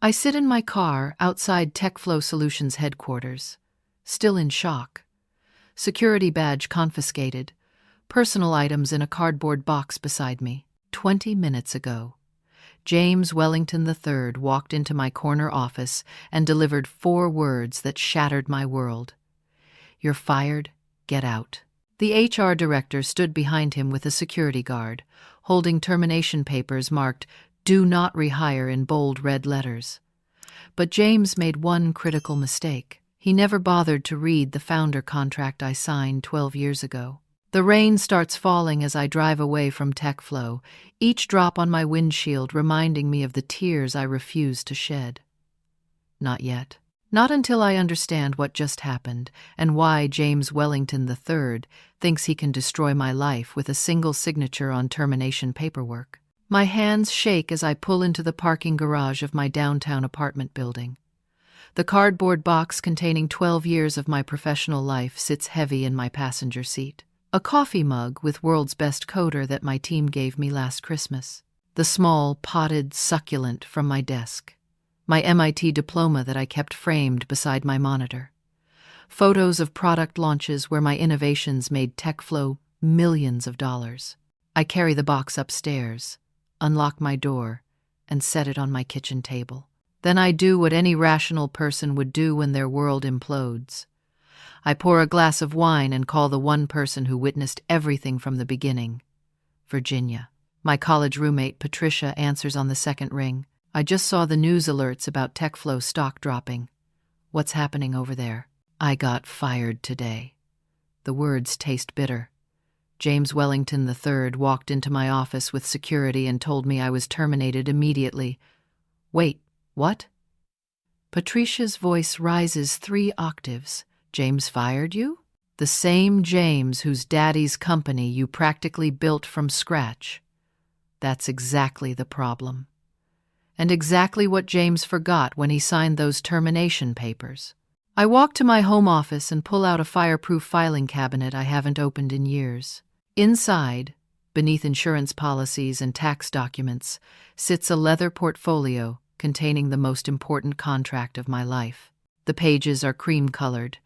I sit in my car outside TechFlow Solutions headquarters, still in shock. Security badge confiscated, personal items in a cardboard box beside me. 20 minutes ago, James Wellington III walked into my corner office and delivered 4 words that shattered my world. "You're fired, get out." The HR director stood behind him with a security guard, holding termination papers marked "Do not rehire" in bold red letters. But James made one critical mistake. He never bothered to read the founder contract I signed 12 years ago. The rain starts falling as I drive away from TechFlow, each drop on my windshield reminding me of the tears I refuse to shed. Not yet. Not until I understand what just happened and why James Wellington III thinks he can destroy my life with a single signature on termination paperwork. My hands shake as I pull into the parking garage of my downtown apartment building. The cardboard box containing 12 years of my professional life sits heavy in my passenger seat. A coffee mug with World's Best Coder that my team gave me last Christmas. The small, potted succulent from my desk. My MIT diploma that I kept framed beside my monitor. Photos of product launches where my innovations made TechFlow millions of dollars. I carry the box upstairs, unlock my door, and set it on my kitchen table. Then I do what any rational person would do when their world implodes. I pour a glass of wine and call the one person who witnessed everything from the beginning. Virginia. My college roommate, Patricia, answers on the second ring. "I just saw the news alerts about TechFlow stock dropping. What's happening over there?" "I got fired today." The words taste bitter. James Wellington III walked into my office with security and told me I was terminated immediately. "Wait, what?" Patricia's voice rises 3 octaves. "James fired you? The same James whose daddy's company you practically built from scratch." That's exactly the problem. And exactly what James forgot when he signed those termination papers. I walk to my home office and pull out a fireproof filing cabinet I haven't opened in years. Inside, beneath insurance policies and tax documents, sits a leather portfolio containing the most important contract of my life. The pages are cream-colored,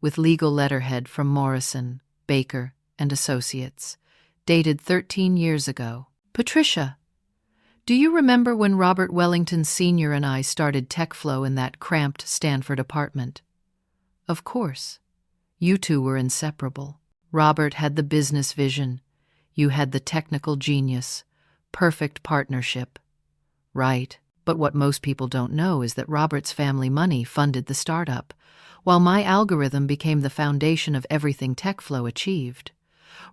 with legal letterhead from Morrison, Baker, and Associates, dated 13 years ago. "Patricia, do you remember when Robert Wellington Sr. and I started TechFlow in that cramped Stanford apartment?" "Of course. You two were inseparable. Robert had the business vision. You had the technical genius. Perfect partnership." "Right. But what most people don't know is that Robert's family money funded the startup, while my algorithm became the foundation of everything TechFlow achieved.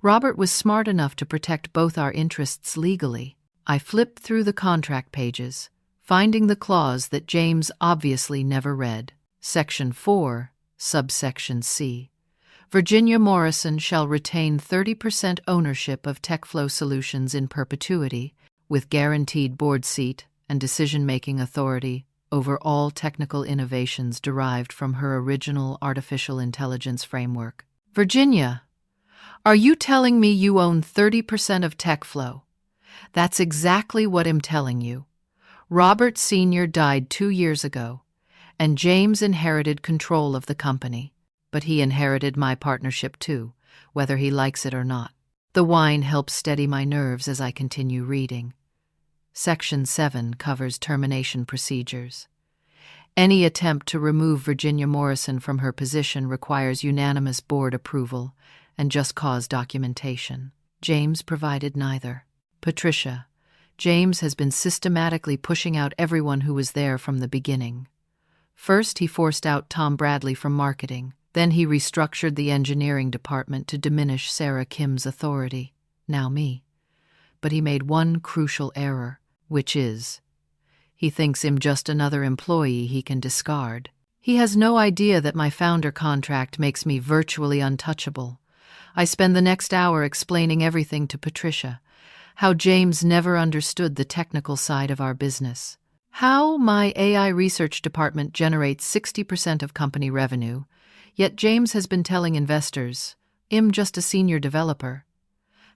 Robert was smart enough to protect both our interests legally." I flipped through the contract pages, finding the clause that James obviously never read. Section 4, subsection C. Virginia Morrison shall retain 30% ownership of TechFlow Solutions in perpetuity, with guaranteed board seat and decision-making authority over all technical innovations derived from her original artificial intelligence framework. "Virginia, are you telling me you own 30% of TechFlow?" "That's exactly what I'm telling you. Robert Sr. died 2 years ago, and James inherited control of the company. But he inherited my partnership too, whether he likes it or not." The wine helps steady my nerves as I continue reading. Section 7 covers termination procedures. Any attempt to remove Virginia Morrison from her position requires unanimous board approval and just cause documentation. James provided neither. "Patricia, James has been systematically pushing out everyone who was there from the beginning. First, he forced out Tom Bradley from marketing. Then he restructured the engineering department to diminish Sarah Kim's authority, now me. But he made one crucial error, which is, he thinks I'm just another employee he can discard. He has no idea that my founder contract makes me virtually untouchable. I spend the next hour explaining everything to Patricia. How James never understood the technical side of our business. How my AI research department generates 60% of company revenue, yet James has been telling investors, I'm just a senior developer.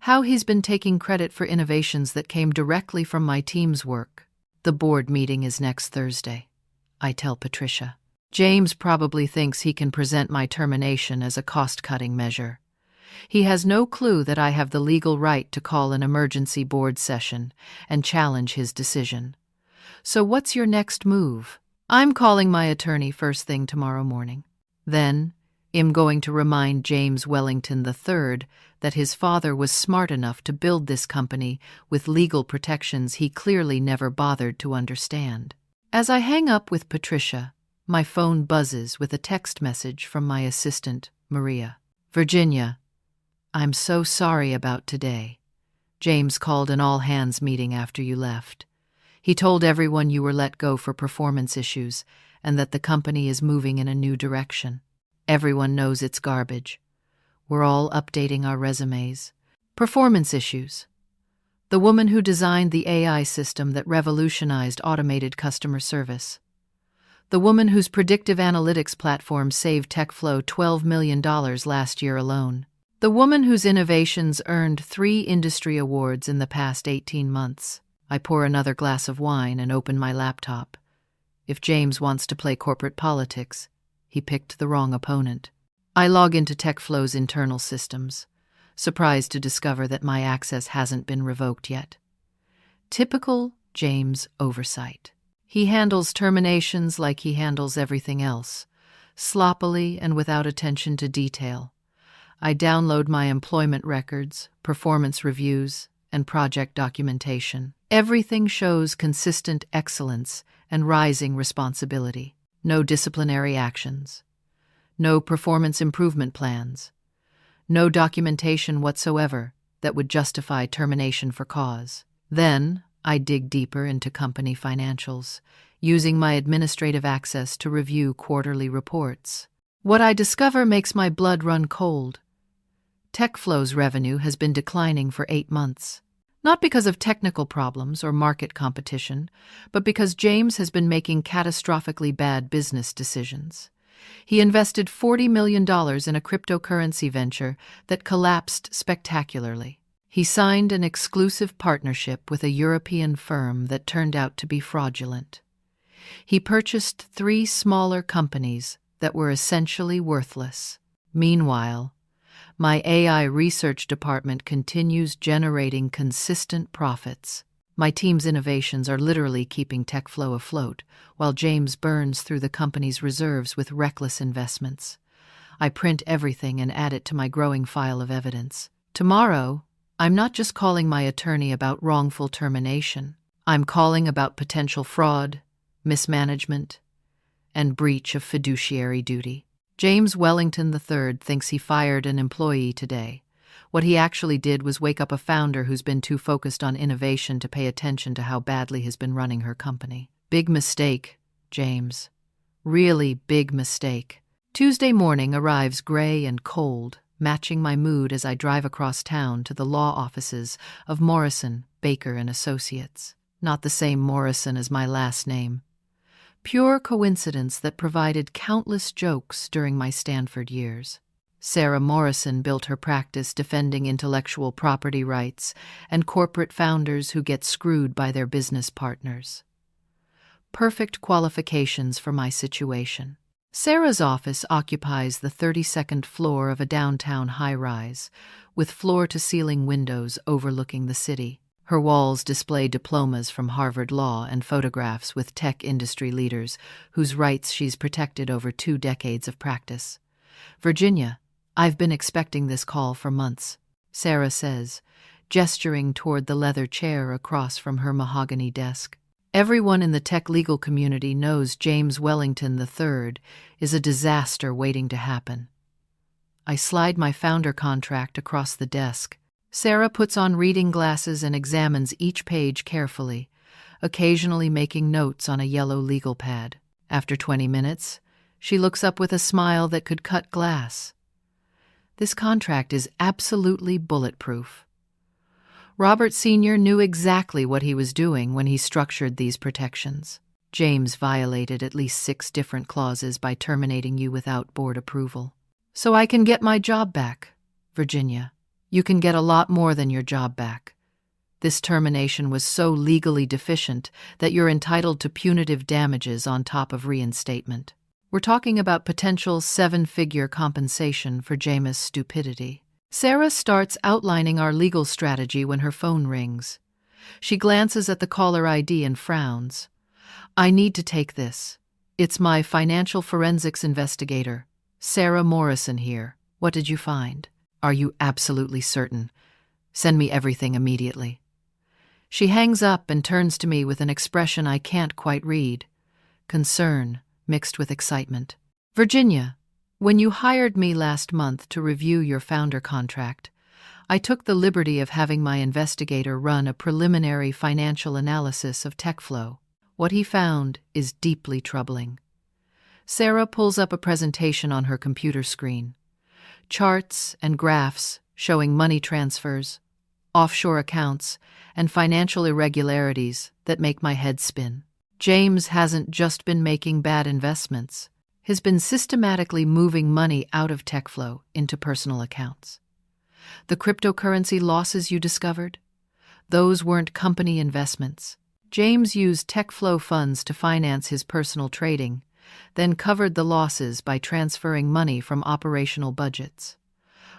How he's been taking credit for innovations that came directly from my team's work. The board meeting is next Thursday. I tell Patricia. James probably thinks he can present my termination as a cost-cutting measure. He has no clue that I have the legal right to call an emergency board session and challenge his decision. So what's your next move? I'm calling my attorney first thing tomorrow morning. Then, I'm going to remind James Wellington III that his father was smart enough to build this company with legal protections he clearly never bothered to understand. As I hang up with Patricia, my phone buzzes with a text message from my assistant, Maria. Virginia, I'm so sorry about today. James called an all-hands meeting after you left. He told everyone you were let go for performance issues and that the company is moving in a new direction. Everyone knows it's garbage. We're all updating our resumes. Performance issues. The woman who designed the AI system that revolutionized automated customer service. The woman whose predictive analytics platform saved TechFlow $12 million last year alone. The woman whose innovations earned 3 industry awards in the past 18 months. I pour another glass of wine and open my laptop. If James wants to play corporate politics, he picked the wrong opponent. I log into TechFlow's internal systems, surprised to discover that my access hasn't been revoked yet. Typical James oversight. He handles terminations like he handles everything else, sloppily and without attention to detail. I download my employment records, performance reviews, and project documentation. Everything shows consistent excellence and rising responsibility. No disciplinary actions. No performance improvement plans. No documentation whatsoever that would justify termination for cause. Then, I dig deeper into company financials, using my administrative access to review quarterly reports. What I discover makes my blood run cold. TechFlow's revenue has been declining for 8 months. Not because of technical problems or market competition, but because James has been making catastrophically bad business decisions. He invested $40 million in a cryptocurrency venture that collapsed spectacularly. He signed an exclusive partnership with a European firm that turned out to be fraudulent. He purchased 3 smaller companies that were essentially worthless. Meanwhile, my AI research department continues generating consistent profits. My team's innovations are literally keeping TechFlow afloat, while James burns through the company's reserves with reckless investments. I print everything and add it to my growing file of evidence. Tomorrow, I'm not just calling my attorney about wrongful termination. I'm calling about potential fraud, mismanagement, and breach of fiduciary duty. James Wellington III thinks he fired an employee today. What he actually did was wake up a founder who's been too focused on innovation to pay attention to how badly he's been running her company. Big mistake, James. Really big mistake. Tuesday morning arrives gray and cold, matching my mood as I drive across town to the law offices of Morrison, Baker & Associates. Not the same Morrison as my last name. Pure coincidence that provided countless jokes during my Stanford years. Sarah Morrison built her practice defending intellectual property rights and corporate founders who get screwed by their business partners. Perfect qualifications for my situation. Sarah's office occupies the 32nd floor of a downtown high-rise, with floor-to-ceiling windows overlooking the city. Her walls display diplomas from Harvard Law and photographs with tech industry leaders whose rights she's protected over 2 decades of practice. Virginia, I've been expecting this call for months, Sarah says, gesturing toward the leather chair across from her mahogany desk. Everyone in the tech legal community knows James Wellington III is a disaster waiting to happen. I slide my founder contract across the desk. Sarah puts on reading glasses and examines each page carefully, occasionally making notes on a yellow legal pad. After 20 minutes, she looks up with a smile that could cut glass. This contract is absolutely bulletproof. Robert Sr. knew exactly what he was doing when he structured these protections. James violated at least 6 different clauses by terminating you without board approval. So I can get my job back, Virginia. You can get a lot more than your job back. This termination was so legally deficient that you're entitled to punitive damages on top of reinstatement. We're talking about potential 7-figure compensation for James' stupidity. Sarah starts outlining our legal strategy when her phone rings. She glances at the caller ID and frowns. I need to take this. It's my financial forensics investigator, Sarah Morrison here. What did you find? Are you absolutely certain? Send me everything immediately. She hangs up and turns to me with an expression I can't quite read. Concern mixed with excitement. Virginia, when you hired me last month to review your founder contract, I took the liberty of having my investigator run a preliminary financial analysis of TechFlow. What he found is deeply troubling. Sarah pulls up a presentation on her computer screen. Charts and graphs showing money transfers, offshore accounts, and financial irregularities that make my head spin. James hasn't just been making bad investments. He's been systematically moving money out of TechFlow into personal accounts. The cryptocurrency losses you discovered? Those weren't company investments. James used TechFlow funds to finance his personal trading, then covered the losses by transferring money from operational budgets.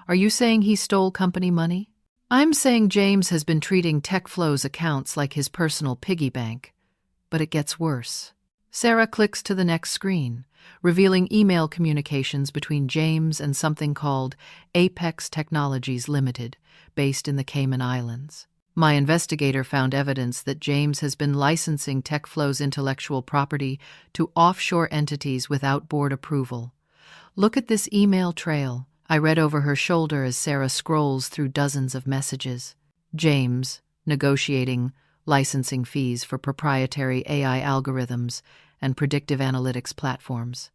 Are you saying he stole company money? I'm saying James has been treating TechFlow's accounts like his personal piggy bank. But it gets worse. Sarah clicks to the next screen, revealing email communications between James and something called Apex Technologies Limited, based in the Cayman Islands. My investigator found evidence that James has been licensing TechFlow's intellectual property to offshore entities without board approval. Look at this email trail. I read over her shoulder as Sarah scrolls through dozens of messages. James, negotiating licensing fees for proprietary AI algorithms and predictive analytics platforms.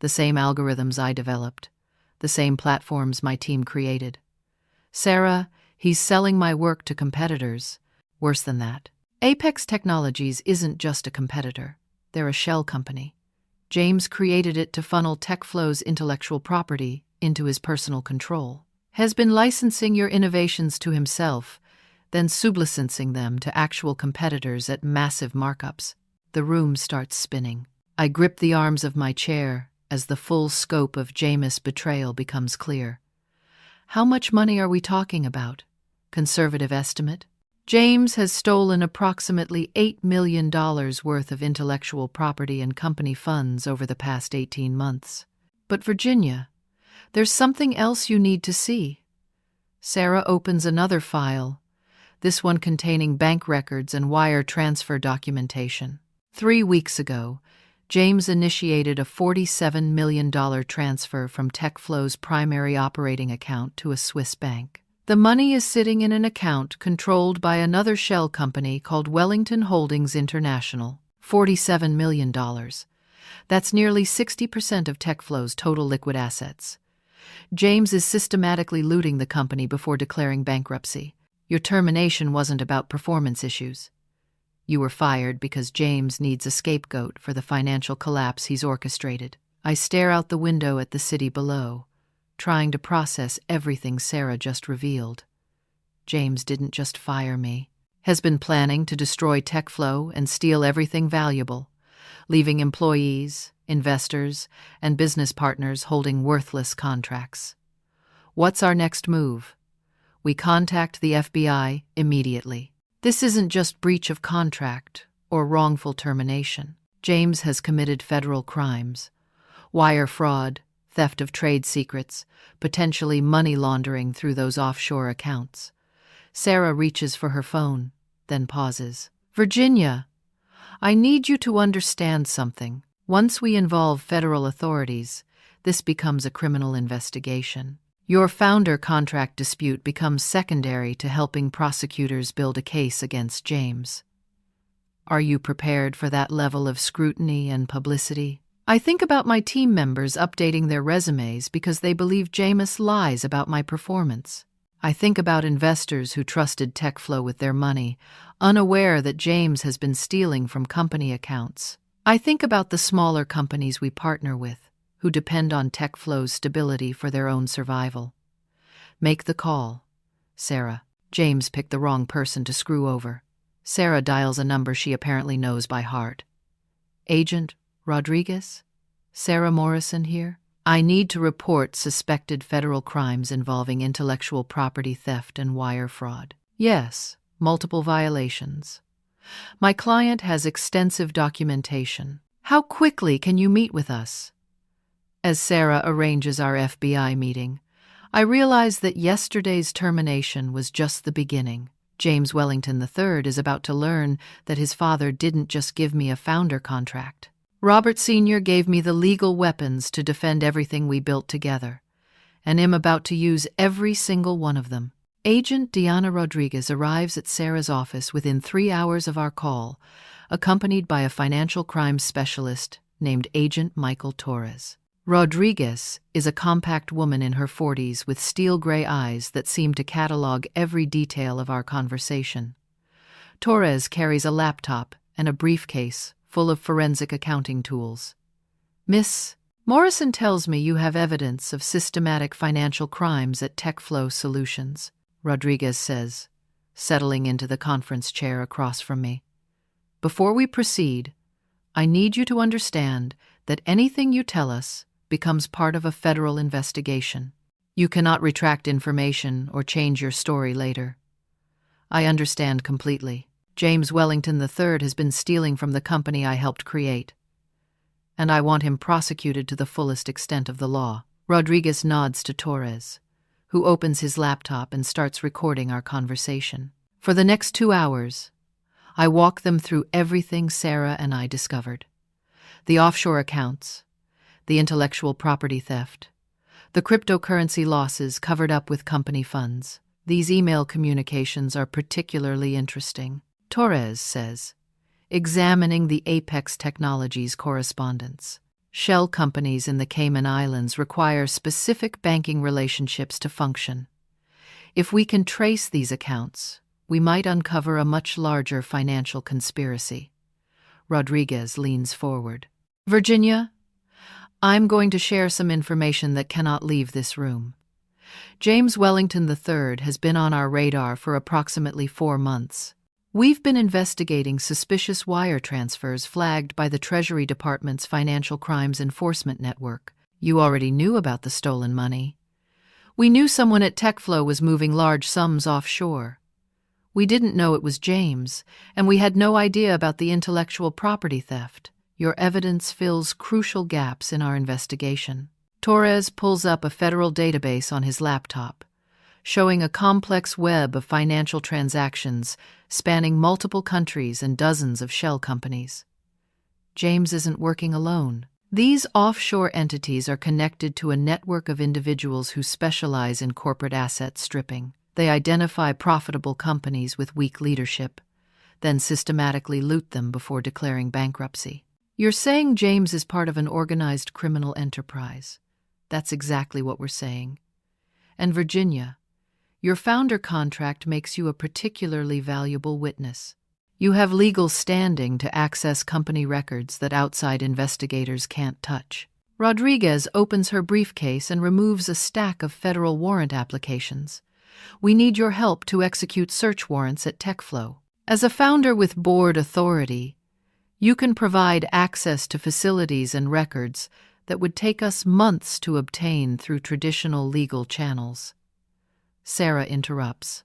The same algorithms I developed, the same platforms my team created. Sarah, he's selling my work to competitors. Worse than that. Apex Technologies isn't just a competitor. They're a shell company. James created it to funnel TechFlow's intellectual property into his personal control. Has been licensing your innovations to himself, then sublicensing them to actual competitors at massive markups. The room starts spinning. I grip the arms of my chair as the full scope of James' betrayal becomes clear. How much money are we talking about? Conservative estimate? James has stolen approximately $8 million worth of intellectual property and company funds over the past 18 months. But Virginia, there's something else you need to see. Sarah opens another file, this one containing bank records and wire transfer documentation. 3 weeks ago, James initiated a $47 million transfer from TechFlow's primary operating account to a Swiss bank. The money is sitting in an account controlled by another shell company called Wellington Holdings International. $47 million. That's nearly 60% of TechFlow's total liquid assets. James is systematically looting the company before declaring bankruptcy. Your termination wasn't about performance issues. You were fired because James needs a scapegoat for the financial collapse he's orchestrated. I stare out the window at the city below, trying to process everything Sarah just revealed. James didn't just fire me. Has been planning to destroy TechFlow and steal everything valuable, leaving employees, investors, and business partners holding worthless contracts. What's our next move? We contact the FBI immediately. This isn't just breach of contract or wrongful termination. James has committed federal crimes, wire fraud, theft of trade secrets, potentially money laundering through those offshore accounts. Sarah reaches for her phone, then pauses. Virginia, I need you to understand something. Once we involve federal authorities, this becomes a criminal investigation. Your founder contract dispute becomes secondary to helping prosecutors build a case against James. Are you prepared for that level of scrutiny and publicity? I think about my team members updating their resumes because they believe James lies about my performance. I think about investors who trusted TechFlow with their money, unaware that James has been stealing from company accounts. I think about the smaller companies we partner with, who depend on TechFlow's stability for their own survival. Make the call, Sarah. James picked the wrong person to screw over. Sarah dials a number she apparently knows by heart. Agent Rodriguez? Sarah Morrison here? I need to report suspected federal crimes involving intellectual property theft and wire fraud. Yes, multiple violations. My client has extensive documentation. How quickly can you meet with us? As Sarah arranges our FBI meeting, I realize that yesterday's termination was just the beginning. James Wellington III is about to learn that his father didn't just give me a founder contract. Robert Sr. gave me the legal weapons to defend everything we built together, and am about to use every single one of them. Agent Diana Rodriguez arrives at Sarah's office within 3 hours of our call, accompanied by a financial crimes specialist named Agent Michael Torres. Rodriguez is a compact woman in her 40s with steel-gray eyes that seem to catalog every detail of our conversation. Torres carries a laptop and a briefcase full of forensic accounting tools. Miss Morrison tells me you have evidence of systematic financial crimes at TechFlow Solutions, Rodriguez says, settling into the conference chair across from me. Before we proceed, I need you to understand that anything you tell us becomes part of a federal investigation. You cannot retract information or change your story later. I understand completely. James Wellington III has been stealing from the company I helped create, and I want him prosecuted to the fullest extent of the law. Rodriguez nods to Torres, who opens his laptop and starts recording our conversation. For the next 2 hours, I walk them through everything Sarah and I discovered. The offshore accounts, the intellectual property theft, the cryptocurrency losses covered up with company funds. These email communications are particularly interesting. Torres says, examining the Apex Technologies correspondence. Shell companies in the Cayman Islands require specific banking relationships to function. If we can trace these accounts, we might uncover a much larger financial conspiracy. Rodriguez leans forward. Virginia, I'm going to share some information that cannot leave this room. James Wellington III has been on our radar for approximately 4 months. We've been investigating suspicious wire transfers flagged by the Treasury Department's Financial Crimes Enforcement Network. You already knew about the stolen money. We knew someone at TechFlow was moving large sums offshore. We didn't know it was James, and we had no idea about the intellectual property theft. Your evidence fills crucial gaps in our investigation. Torres pulls up a federal database on his laptop, showing a complex web of financial transactions spanning multiple countries and dozens of shell companies. James isn't working alone. These offshore entities are connected to a network of individuals who specialize in corporate asset stripping. They identify profitable companies with weak leadership, then systematically loot them before declaring bankruptcy. You're saying James is part of an organized criminal enterprise. That's exactly what we're saying. And Virginia, your founder contract makes you a particularly valuable witness. You have legal standing to access company records that outside investigators can't touch. Rodriguez opens her briefcase and removes a stack of federal warrant applications. We need your help to execute search warrants at TechFlow. As a founder with board authority, you can provide access to facilities and records that would take us months to obtain through traditional legal channels. Sarah interrupts.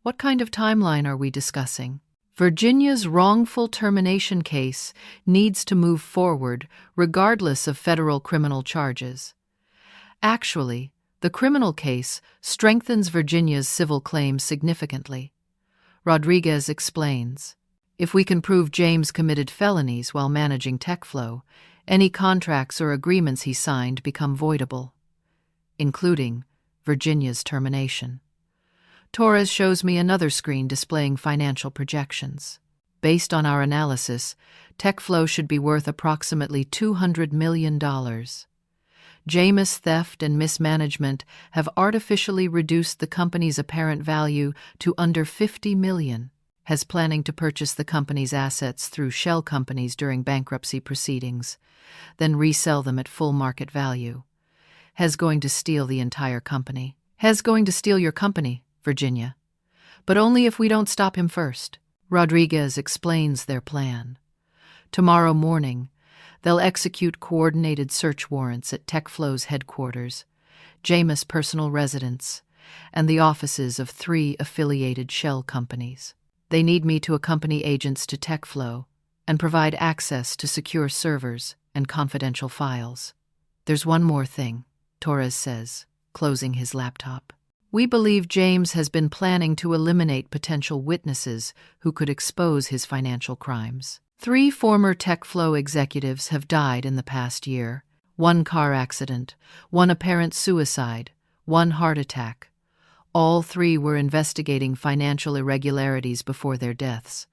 What kind of timeline are we discussing? Virginia's wrongful termination case needs to move forward regardless of federal criminal charges. Actually, the criminal case strengthens Virginia's civil claims significantly. Rodriguez explains, if we can prove James committed felonies while managing TechFlow, any contracts or agreements he signed become voidable, including Virginia's termination. Torres shows me another screen displaying financial projections. Based on our analysis, TechFlow should be worth approximately $200 million. James' theft and mismanagement have artificially reduced the company's apparent value to under $50 million. Has planning to purchase the company's assets through shell companies during bankruptcy proceedings, then resell them at full market value. Has going to steal the entire company. Has going to steal your company, Virginia. but only if we don't stop him first. Rodriguez explains their plan. Tomorrow morning, they'll execute coordinated search warrants at TechFlow's headquarters, James' personal residence, and the offices of 3 affiliated shell companies. They need me to accompany agents to TechFlow and provide access to secure servers and confidential files. There's one more thing, Torres says, closing his laptop. We believe James has been planning to eliminate potential witnesses who could expose his financial crimes. 3 former TechFlow executives have died in the past year. 1 car accident, 1 apparent suicide, 1 heart attack. All 3 were investigating financial irregularities before their deaths.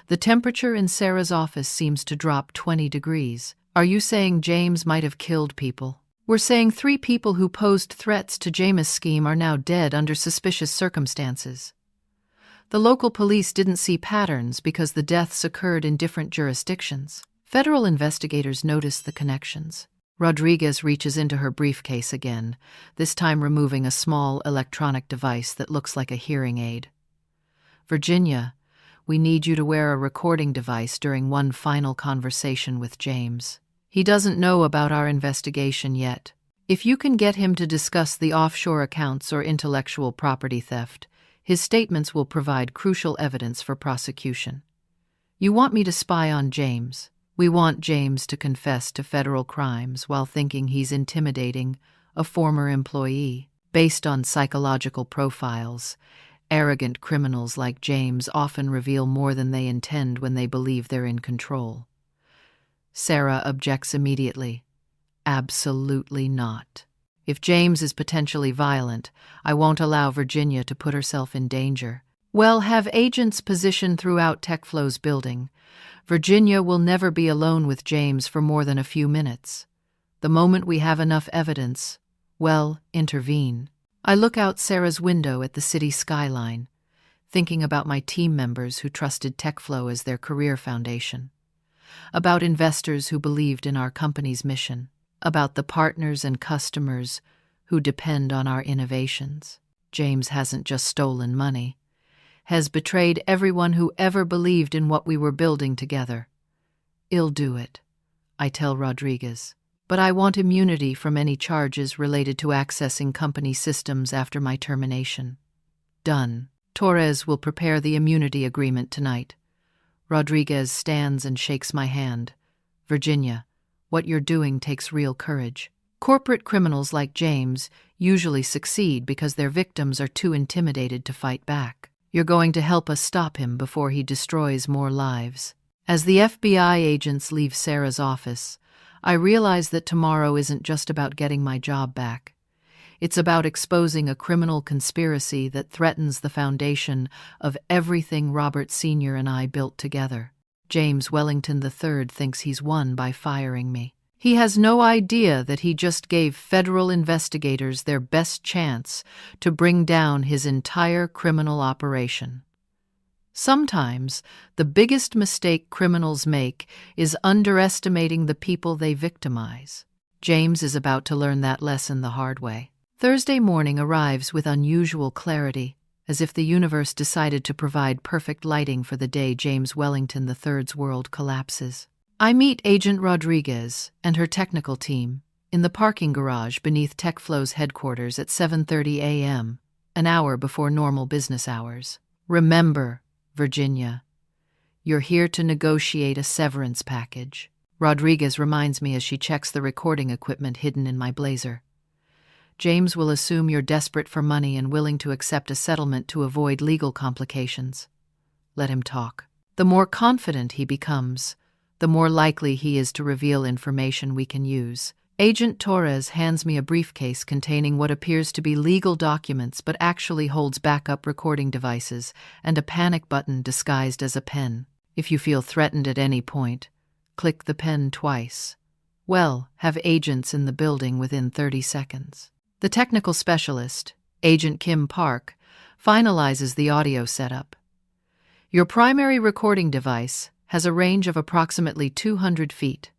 The temperature in Sarah's office seems to drop 20 degrees. Are you saying James might have killed people? We're saying 3 people who posed threats to James' scheme are now dead under suspicious circumstances. The local police didn't see patterns because the deaths occurred in different jurisdictions. Federal investigators noticed the connections. Rodriguez reaches into her briefcase again, this time removing a small electronic device that looks like a hearing aid. Virginia, we need you to wear a recording device during one final conversation with James. He doesn't know about our investigation yet. If you can get him to discuss the offshore accounts or intellectual property theft, his statements will provide crucial evidence for prosecution. You want me to spy on James. We want James to confess to federal crimes while thinking he's intimidating a former employee. Based on psychological profiles, arrogant criminals like James often reveal more than they intend when they believe they're in control. Sarah objects immediately. Absolutely not. If James is potentially violent, I won't allow Virginia to put herself in danger. Well, have agents positioned throughout TechFlow's building. Virginia will never be alone with James for more than a few minutes. The moment we have enough evidence, well, intervene. I look out Sarah's window at the city skyline, thinking about my team members who trusted TechFlow as their career foundation, about investors who believed in our company's mission, about the partners and customers who depend on our innovations. James hasn't just stolen money, has betrayed everyone who ever believed in what we were building together. I'll do it, I tell Rodriguez, but I want immunity from any charges related to accessing company systems after my termination. Done. Torres will prepare the immunity agreement tonight. Rodriguez stands and shakes my hand. Virginia, what you're doing takes real courage. Corporate criminals like James usually succeed because their victims are too intimidated to fight back. You're going to help us stop him before he destroys more lives. As the FBI agents leave Sarah's office, I realize that tomorrow isn't just about getting my job back. It's about exposing a criminal conspiracy that threatens the foundation of everything Robert Sr. and I built together. James Wellington III thinks he's won by firing me. He has no idea that he just gave federal investigators their best chance to bring down his entire criminal operation. Sometimes, the biggest mistake criminals make is underestimating the people they victimize. James is about to learn that lesson the hard way. Thursday morning arrives with unusual clarity, as if the universe decided to provide perfect lighting for the day James Wellington III's world collapses. I meet Agent Rodriguez and her technical team in the parking garage beneath TechFlow's headquarters at 7:30 a.m., an hour before normal business hours. Remember, Virginia, you're here to negotiate a severance package. Rodriguez reminds me as she checks the recording equipment hidden in my blazer. James will assume you're desperate for money and willing to accept a settlement to avoid legal complications. Let him talk. The more confident he becomes, the more likely he is to reveal information we can use. Agent Torres hands me a briefcase containing what appears to be legal documents but actually holds backup recording devices and a panic button disguised as a pen. If you feel threatened at any point, click the pen twice. Well, have agents in the building within 30 seconds. The technical specialist, Agent Kim Park, finalizes the audio setup. Your primary recording device has a range of approximately 200 feet.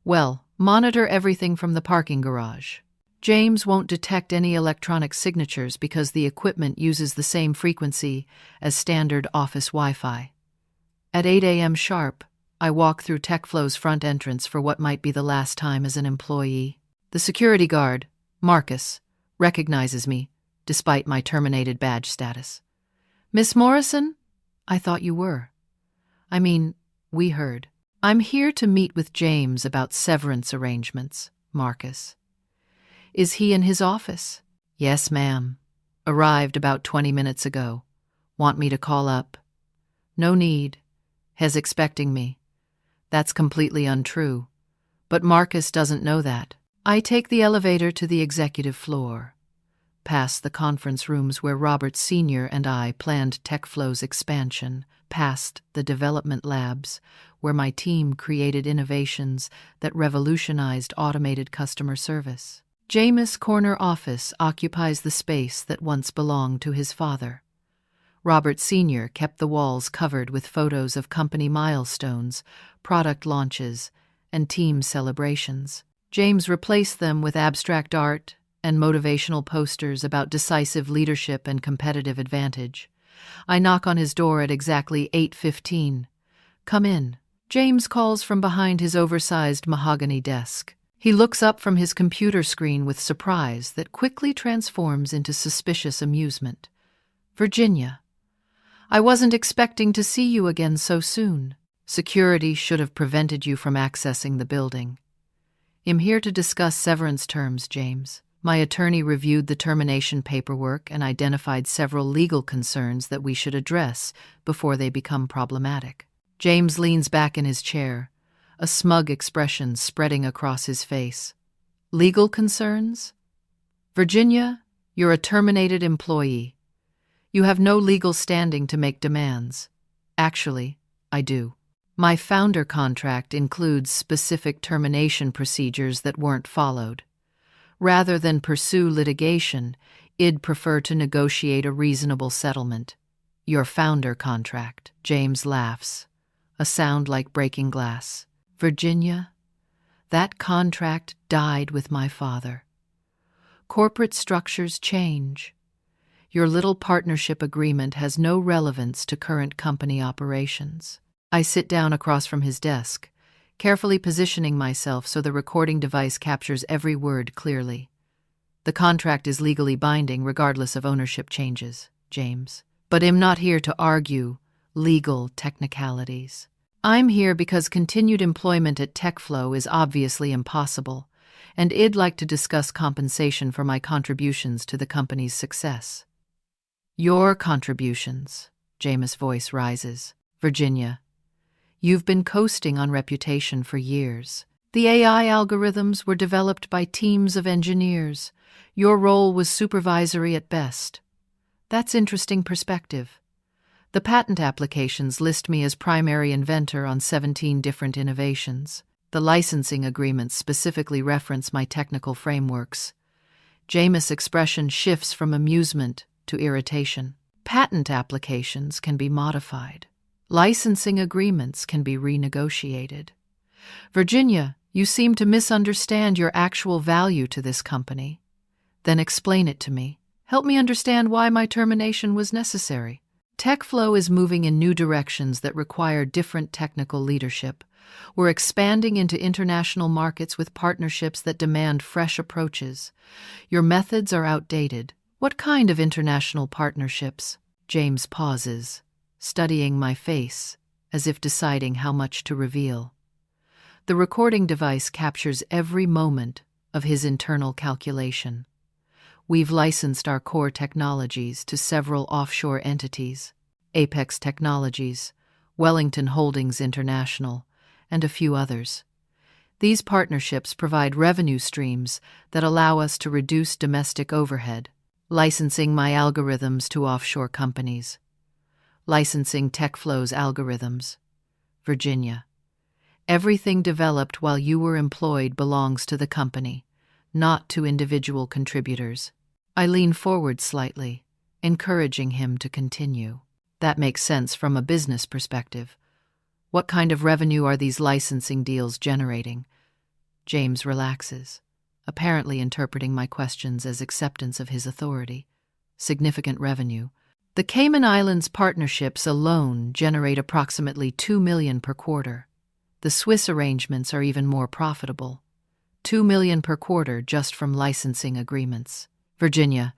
Well, monitor everything from the parking garage. James won't detect any electronic signatures because the equipment uses the same frequency as standard office Wi-Fi. At 8 a.m. sharp, I walk through TechFlow's front entrance for what might be the last time as an employee. The security guard, Marcus, recognizes me, despite my terminated badge status. "Miss Morrison? I thought you were. We heard. I'm here to meet with James about severance arrangements, Marcus." "Is he in his office?" "Yes, ma'am. Arrived about 20 minutes ago. Want me to call up?" "No need. Has expecting me." That's completely untrue. But Marcus doesn't know that. I take the elevator to the executive floor, past the conference rooms where Robert Sr. and I planned TechFlow's expansion, past the development labs where my team created innovations that revolutionized automated customer service. James' corner office occupies the space that once belonged to his father. Robert Sr. kept the walls covered with photos of company milestones, product launches, and team celebrations. James replaced them with abstract art and motivational posters about decisive leadership and competitive advantage. I knock on his door at exactly 8:15. "Come in." James calls from behind his oversized mahogany desk. He looks up from his computer screen with surprise that quickly transforms into suspicious amusement. "Virginia, I wasn't expecting to see you again so soon. Security should have prevented you from accessing the building. I'm here to discuss severance terms, James. My attorney reviewed the termination paperwork and identified several legal concerns that we should address before they become problematic." James leans back in his chair, a smug expression spreading across his face. "Legal concerns? Virginia, you're a terminated employee. You have no legal standing to make demands. Actually, I do. My founder contract includes specific termination procedures that weren't followed. Rather than pursue litigation, I'd prefer to negotiate a reasonable settlement. Your founder contract." James laughs, a sound like breaking glass. "Virginia, that contract died with my father. Corporate structures change. Your little partnership agreement has no relevance to current company operations." I sit down across from his desk, carefully positioning myself so the recording device captures every word clearly. "The contract is legally binding regardless of ownership changes, James. But I'm not here to argue legal technicalities. I'm here because continued employment at TechFlow is obviously impossible, and I'd like to discuss compensation for my contributions to the company's success." "Your contributions," James' voice rises. "Virginia, you've been coasting on reputation for years. The AI algorithms were developed by teams of engineers. Your role was supervisory at best. That's interesting perspective. The patent applications list me as primary inventor on 17 different innovations. The licensing agreements specifically reference my technical frameworks." James' expression shifts from amusement to irritation. "Patent applications can be modified. Licensing agreements can be renegotiated. Virginia, you seem to misunderstand your actual value to this company. Then explain it to me. Help me understand why my termination was necessary." TechFlow is moving in new directions that require different technical leadership. We're expanding into international markets with partnerships that demand fresh approaches. Your methods are outdated. "What kind of international partnerships?" James pauses, studying my face, as if deciding how much to reveal. The recording device captures every moment of his internal calculation. We've licensed our core technologies to several offshore entities, Apex Technologies, Wellington Holdings International, and a few others. These partnerships provide revenue streams that allow us to reduce domestic overhead, licensing my algorithms to offshore companies, licensing TechFlow's algorithms. Virginia, everything developed while you were employed belongs to the company, not to individual contributors. I lean forward slightly, encouraging him to continue. That makes sense from a business perspective. What kind of revenue are these licensing deals generating? James relaxes, apparently interpreting my questions as acceptance of his authority. Significant revenue. The Cayman Islands partnerships alone generate approximately $2 million per quarter. The Swiss arrangements are even more profitable. $2 million per quarter just from licensing agreements. Virginia,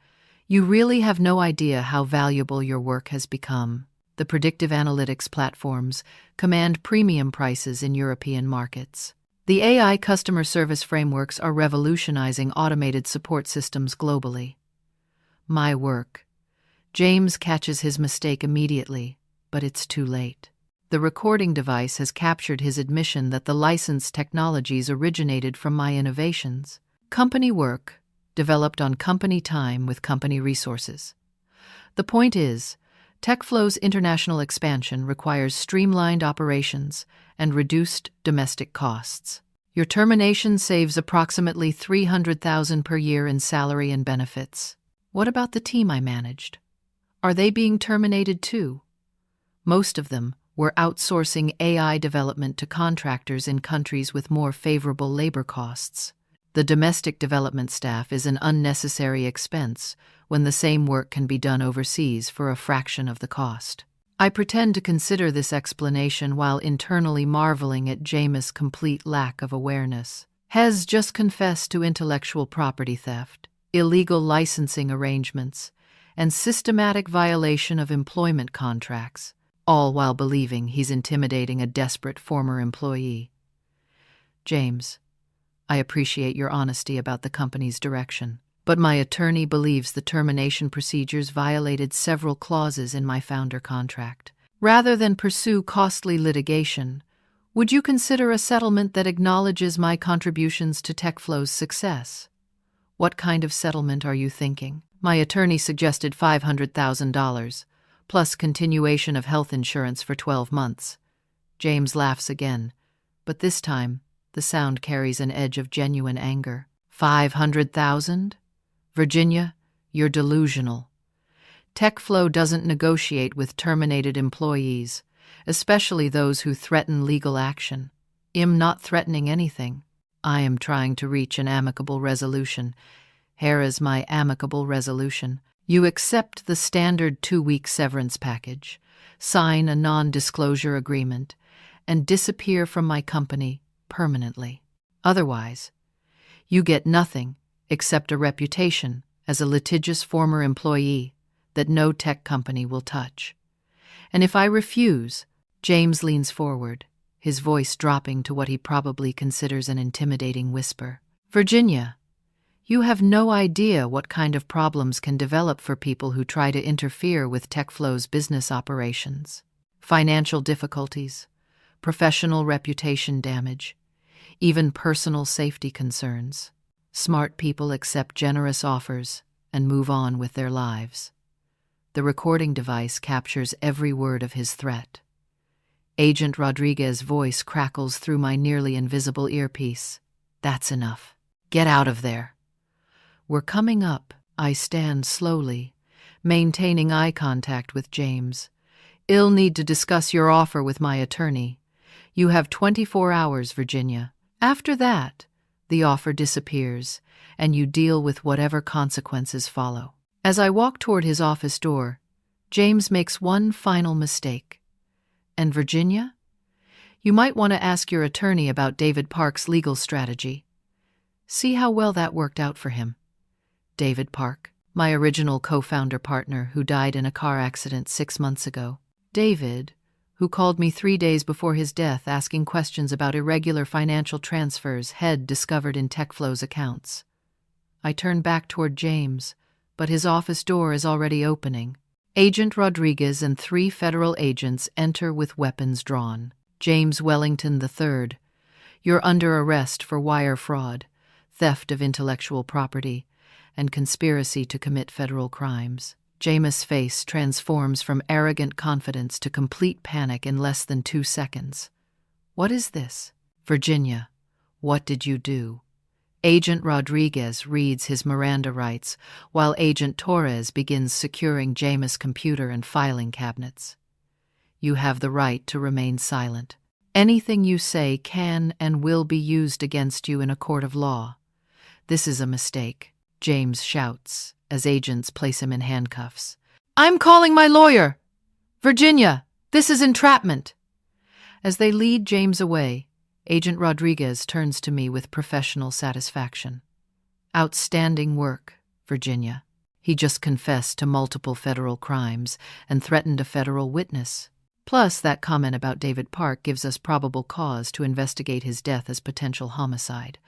you really have no idea how valuable your work has become. The predictive analytics platforms command premium prices in European markets. The AI customer service frameworks are revolutionizing automated support systems globally. My work. James catches his mistake immediately, but it's too late. The recording device has captured his admission that the licensed technologies originated from my innovations. Company work, developed on company time with company resources. The point is, TechFlow's international expansion requires streamlined operations and reduced domestic costs. Your termination saves approximately $300,000 per year in salary and benefits. What about the team I managed? Are they being terminated too? Most of them were outsourcing AI development to contractors in countries with more favorable labor costs. The domestic development staff is an unnecessary expense when the same work can be done overseas for a fraction of the cost. I pretend to consider this explanation while internally marveling at James' complete lack of awareness. Has just confessed to intellectual property theft, illegal licensing arrangements, and systematic violation of employment contracts, all while believing he's intimidating a desperate former employee. James, I appreciate your honesty about the company's direction, but my attorney believes the termination procedures violated several clauses in my founder contract. Rather than pursue costly litigation, would you consider a settlement that acknowledges my contributions to TechFlow's success? What kind of settlement are you thinking? My attorney suggested $500,000, plus continuation of health insurance for 12 months. James laughs again, but this time the sound carries an edge of genuine anger. 500,000? Virginia, you're delusional. TechFlow doesn't negotiate with terminated employees, especially those who threaten legal action. I'm not threatening anything. I am trying to reach an amicable resolution. Here is my amicable resolution. You accept the standard 2-week severance package, sign a non-disclosure agreement, and disappear from my company permanently. Otherwise, you get nothing except a reputation as a litigious former employee that no tech company will touch. And if I refuse, James leans forward, his voice dropping to what he probably considers an intimidating whisper. Virginia, you have no idea what kind of problems can develop for people who try to interfere with TechFlow's business operations. Financial difficulties, professional reputation damage, even personal safety concerns. Smart people accept generous offers and move on with their lives. The recording device captures every word of his threat. Agent Rodriguez's voice crackles through my nearly invisible earpiece. That's enough. Get out of there. We're coming up. I stand slowly, maintaining eye contact with James. I'll need to discuss your offer with my attorney. You have 24 hours, Virginia. After that, the offer disappears, and you deal with whatever consequences follow. As I walk toward his office door, James makes one final mistake. And Virginia? You might want to ask your attorney about David Park's legal strategy. See how well that worked out for him. David Park, my original co-founder partner who died in a car accident 6 months ago. David, who called me 3 days before his death asking questions about irregular financial transfers he'd discovered in TechFlow's accounts. I turn back toward James, but his office door is already opening. Agent Rodriguez and 3 federal agents enter with weapons drawn. James Wellington III, you're under arrest for wire fraud, theft of intellectual property, and conspiracy to commit federal crimes. James' face transforms from arrogant confidence to complete panic in less than 2 seconds. What is this? Virginia, what did you do? Agent Rodriguez reads his Miranda rights, while Agent Torres begins securing James' computer and filing cabinets. You have the right to remain silent. Anything you say can and will be used against you in a court of law. "This is a mistake," James shouts as agents place him in handcuffs. "I'm calling my lawyer! Virginia, this is entrapment!" As they lead James away, Agent Rodriguez turns to me with professional satisfaction. "Outstanding work, Virginia. He just confessed to multiple federal crimes and threatened a federal witness. Plus, that comment about David Park gives us probable cause to investigate his death as potential homicide."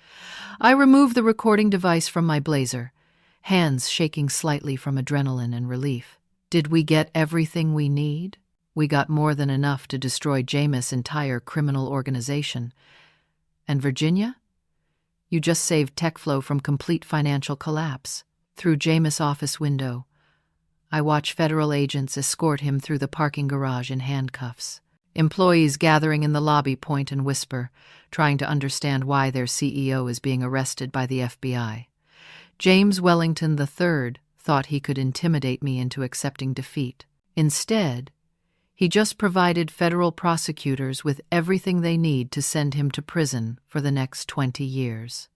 I remove the recording device from my blazer, hands shaking slightly from adrenaline and relief. Did we get everything we need? We got more than enough to destroy Jameis' entire criminal organization. And Virginia? You just saved TechFlow from complete financial collapse. Through Jameis' office window, I watch federal agents escort him through the parking garage in handcuffs. Employees gathering in the lobby point and whisper, trying to understand why their CEO is being arrested by the FBI. James Wellington III thought he could intimidate me into accepting defeat. Instead, he just provided federal prosecutors with everything they need to send him to prison for the next 20 years.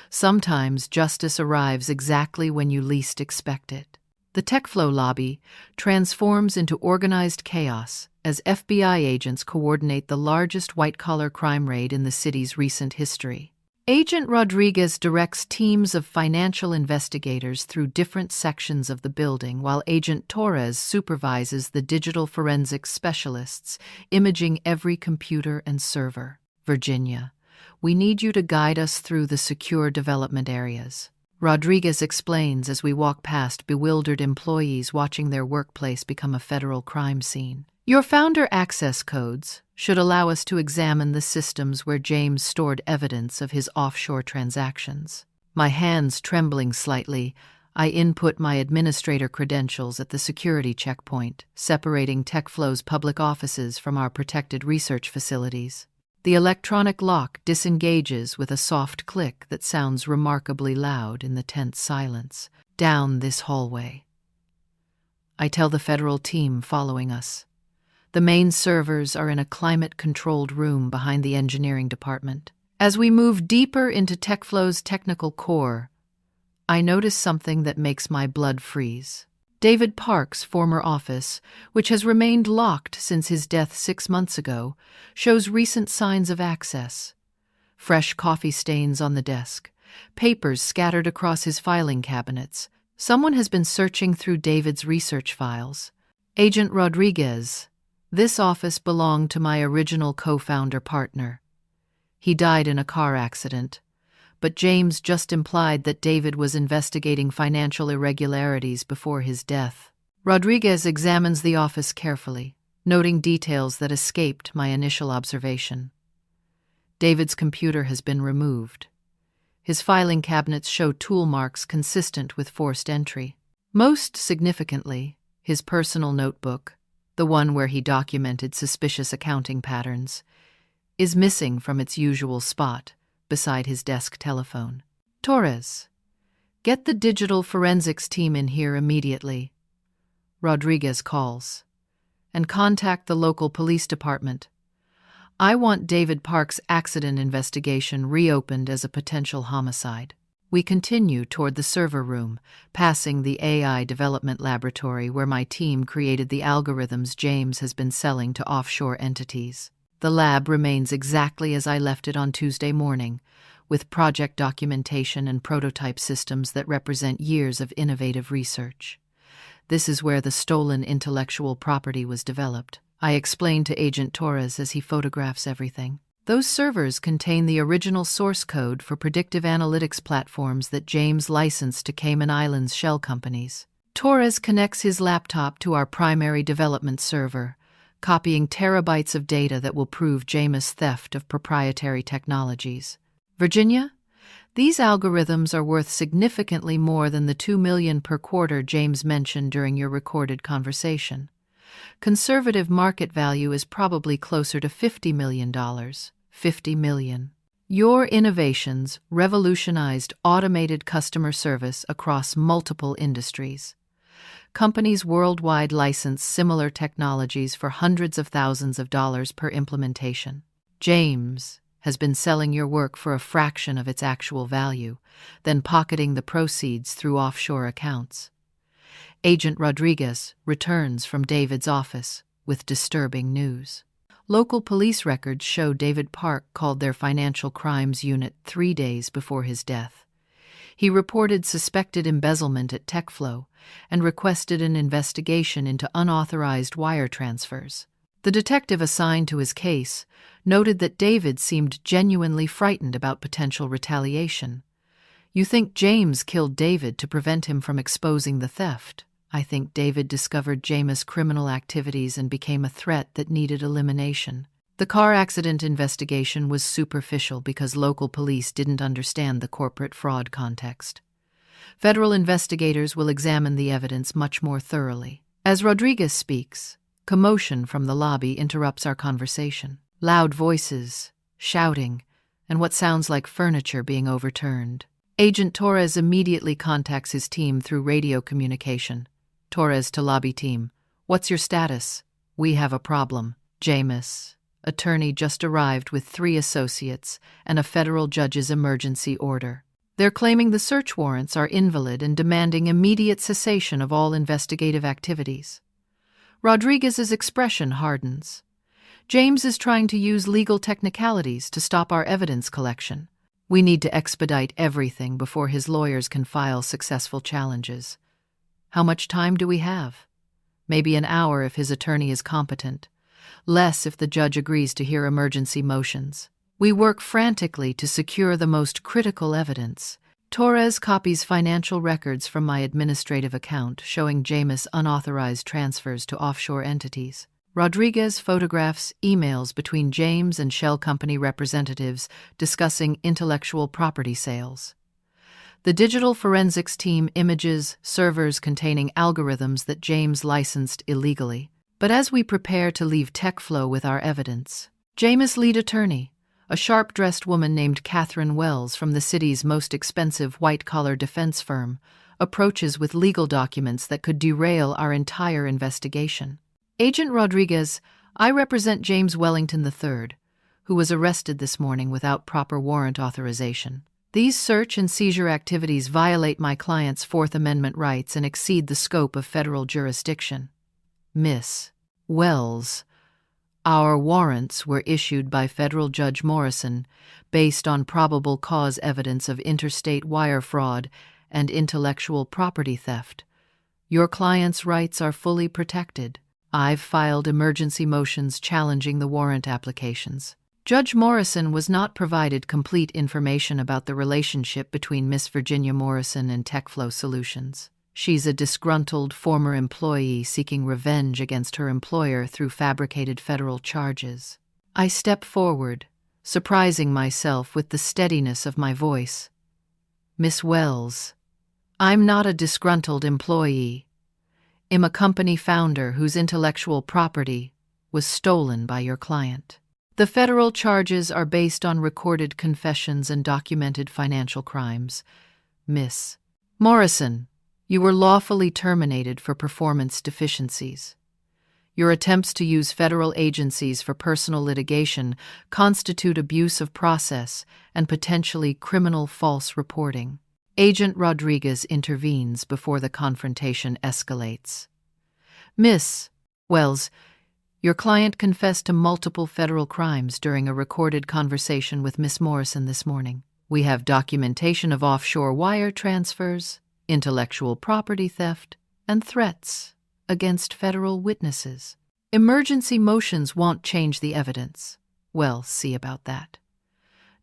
Sometimes justice arrives exactly when you least expect it. The TechFlow lobby transforms into organized chaos as FBI agents coordinate the largest white-collar crime raid in the city's recent history. Agent Rodriguez directs teams of financial investigators through different sections of the building, while Agent Torres supervises the digital forensics specialists, imaging every computer and server. "Virginia, we need you to guide us through the secure development areas," Rodriguez explains as we walk past bewildered employees watching their workplace become a federal crime scene. "Your founder access codes should allow us to examine the systems where James stored evidence of his offshore transactions." My hands trembling slightly, I input my administrator credentials at the security checkpoint, separating TechFlow's public offices from our protected research facilities. The electronic lock disengages with a soft click that sounds remarkably loud in the tense silence. Down this hallway, I tell the federal team following us. The main servers are in a climate-controlled room behind the engineering department. As we move deeper into TechFlow's technical core, I notice something that makes my blood freeze. David Park's former office, which has remained locked since his death 6 months ago, shows recent signs of access. Fresh coffee stains on the desk, papers scattered across his filing cabinets. Someone has been searching through David's research files. "Agent Rodriguez, this office belonged to my original co-founder partner. He died in a car accident, but James just implied that David was investigating financial irregularities before his death." Rodriguez examines the office carefully, noting details that escaped my initial observation. David's computer has been removed. His filing cabinets show tool marks consistent with forced entry. Most significantly, his personal notebook, the one where he documented suspicious accounting patterns, is missing from its usual spot beside his desk telephone. "Torres, get the digital forensics team in here immediately," Rodriguez calls, "and contact the local police department. I want David Park's accident investigation reopened as a potential homicide." We continue toward the server room, passing the AI development laboratory where my team created the algorithms James has been selling to offshore entities. The lab remains exactly as I left it on Tuesday morning, with project documentation and prototype systems that represent years of innovative research. This is where the stolen intellectual property was developed, I explain to Agent Torres as he photographs everything. Those servers contain the original source code for predictive analytics platforms that James licensed to Cayman Islands shell companies. Torres connects his laptop to our primary development server, copying terabytes of data that will prove Jameis' theft of proprietary technologies. "Virginia, these algorithms are worth significantly more than the $2 million per quarter James mentioned during your recorded conversation. Conservative market value is probably closer to $50 million. $50 million. Your innovations revolutionized automated customer service across multiple industries. Companies worldwide license similar technologies for hundreds of thousands of dollars per implementation. James has been selling your work for a fraction of its actual value, then pocketing the proceeds through offshore accounts. Agent Rodriguez returns from David's office with disturbing news. Local police records show David Park called their financial crimes unit 3 days before his death. He reported suspected embezzlement at TechFlow and requested an investigation into unauthorized wire transfers. The detective assigned to his case noted that David seemed genuinely frightened about potential retaliation. "You think James killed David to prevent him from exposing the theft? I think David discovered James' criminal activities and became a threat that needed elimination." The car accident investigation was superficial because local police didn't understand the corporate fraud context. Federal investigators will examine the evidence much more thoroughly. As Rodriguez speaks, commotion from the lobby interrupts our conversation. Loud voices, shouting, and what sounds like furniture being overturned. Agent Torres immediately contacts his team through radio communication. Torres to lobby team. "What's your status?" "We have a problem." James, attorney, just arrived with 3 associates and a federal judge's emergency order. They're claiming the search warrants are invalid and demanding immediate cessation of all investigative activities. Rodriguez's expression hardens. James is trying to use legal technicalities to stop our evidence collection. We need to expedite everything before his lawyers can file successful challenges. How much time do we have? Maybe an hour if his attorney is competent. Less if the judge agrees to hear emergency motions. We work frantically to secure the most critical evidence. Torres copies financial records from my administrative account showing James' unauthorized transfers to offshore entities. Rodriguez photographs emails between James and shell company representatives discussing intellectual property sales. The digital forensics team images servers containing algorithms that James licensed illegally. But as we prepare to leave TechFlow with our evidence, James' lead attorney, a sharp-dressed woman named Catherine Wells from the city's most expensive white-collar defense firm, approaches with legal documents that could derail our entire investigation. "Agent Rodriguez, I represent James Wellington III, who was arrested this morning without proper warrant authorization. These search and seizure activities violate my client's Fourth Amendment rights and exceed the scope of federal jurisdiction." Miss Wells, our warrants were issued by Federal Judge Morrison based on probable cause evidence of interstate wire fraud and intellectual property theft. Your client's rights are fully protected. I've filed emergency motions challenging the warrant applications. Judge Morrison was not provided complete information about the relationship between Miss Virginia Morrison and TechFlow Solutions. She's a disgruntled former employee seeking revenge against her employer through fabricated federal charges. I step forward, surprising myself with the steadiness of my voice. "Miss Wells, I'm not a disgruntled employee. I'm a company founder whose intellectual property was stolen by your client. The federal charges are based on recorded confessions and documented financial crimes. Miss Morrison, you were lawfully terminated for performance deficiencies. Your attempts to use federal agencies for personal litigation constitute abuse of process and potentially criminal false reporting." Agent Rodriguez intervenes before the confrontation escalates. "Miss Wells, your client confessed to multiple federal crimes during a recorded conversation with Miss Morrison this morning. We have documentation of offshore wire transfers, intellectual property theft, and threats against federal witnesses. Emergency motions won't change the evidence. Well, see about that.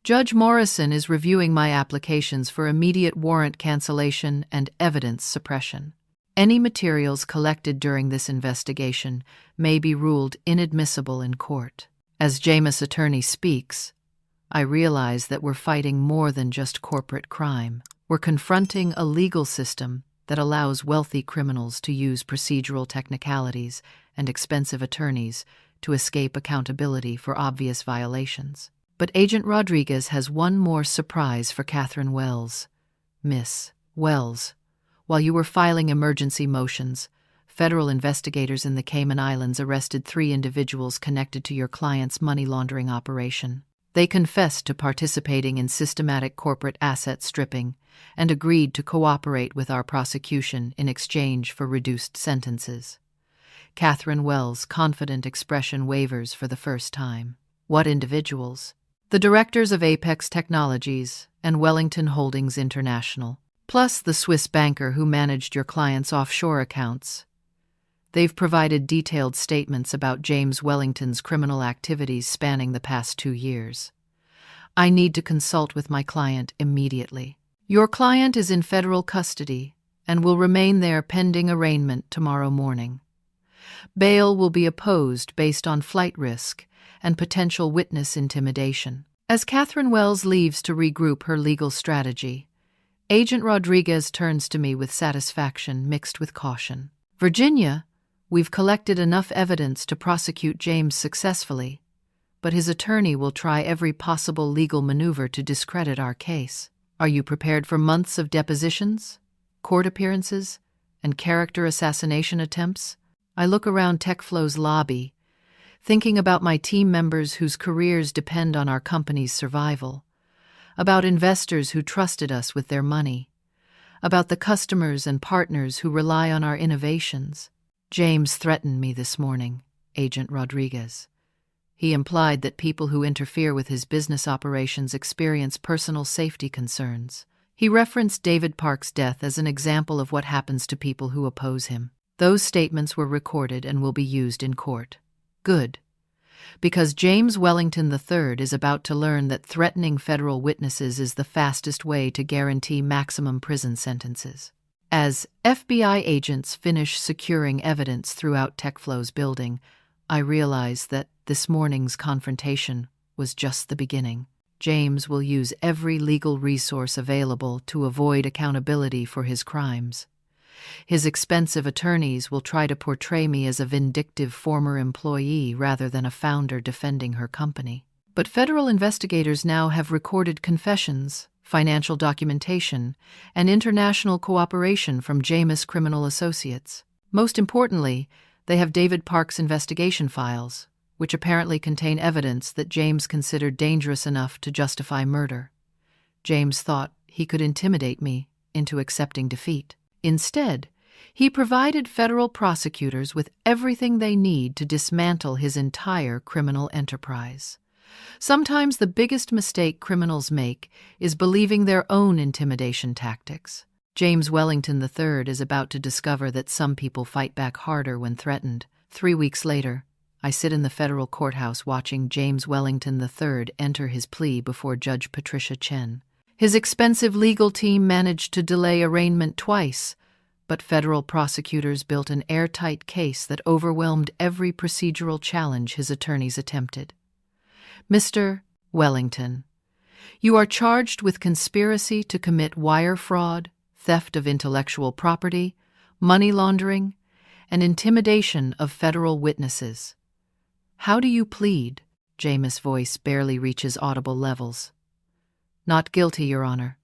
Judge Morrison is reviewing my applications for immediate warrant cancellation and evidence suppression. Any materials collected during this investigation may be ruled inadmissible in court." As James' attorney speaks, I realize that we're fighting more than just corporate crime. We're confronting a legal system that allows wealthy criminals to use procedural technicalities and expensive attorneys to escape accountability for obvious violations. But Agent Rodriguez has one more surprise for Catherine Wells. "Miss Wells, while you were filing emergency motions, federal investigators in the Cayman Islands arrested 3 individuals connected to your client's money laundering operation. They confessed to participating in systematic corporate asset stripping and agreed to cooperate with our prosecution in exchange for reduced sentences. Catherine Wells' confident expression wavers for the first time. What individuals? The directors of Apex Technologies and Wellington Holdings International, plus the Swiss banker who managed your client's offshore accounts. They've provided detailed statements about James Wellington's criminal activities spanning the past 2 years. I need to consult with my client immediately. Your client is in federal custody and will remain there pending arraignment tomorrow morning. Bail will be opposed based on flight risk and potential witness intimidation. As Catherine Wells leaves to regroup her legal strategy, Agent Rodriguez turns to me with satisfaction mixed with caution. Virginia, we've collected enough evidence to prosecute James successfully, but his attorney will try every possible legal maneuver to discredit our case. Are you prepared for months of depositions, court appearances, and character assassination attempts? I look around TechFlow's lobby, thinking about my team members whose careers depend on our company's survival, about investors who trusted us with their money, about the customers and partners who rely on our innovations. James threatened me this morning, Agent Rodriguez. He implied that people who interfere with his business operations experience personal safety concerns. He referenced David Park's death as an example of what happens to people who oppose him. Those statements were recorded and will be used in court. Good. Because James Wellington III is about to learn that threatening federal witnesses is the fastest way to guarantee maximum prison sentences. As FBI agents finish securing evidence throughout TechFlow's building, I realize that this morning's confrontation was just the beginning. James will use every legal resource available to avoid accountability for his crimes. His expensive attorneys will try to portray me as a vindictive former employee rather than a founder defending her company. But federal investigators now have recorded confessions, financial documentation, and international cooperation from James' criminal associates. Most importantly, they have David Park's investigation files, which apparently contain evidence that James considered dangerous enough to justify murder. James thought he could intimidate me into accepting defeat. Instead, he provided federal prosecutors with everything they need to dismantle his entire criminal enterprise. Sometimes the biggest mistake criminals make is believing their own intimidation tactics. James Wellington III is about to discover that some people fight back harder when threatened. 3 weeks later, I sit in the federal courthouse watching James Wellington III enter his plea before Judge Patricia Chen. His expensive legal team managed to delay arraignment twice, but federal prosecutors built an airtight case that overwhelmed every procedural challenge his attorneys attempted. Mr. Wellington, you are charged with conspiracy to commit wire fraud, theft of intellectual property, money laundering, and intimidation of federal witnesses. How do you plead? James' voice barely reaches audible levels. Not guilty, Your Honor.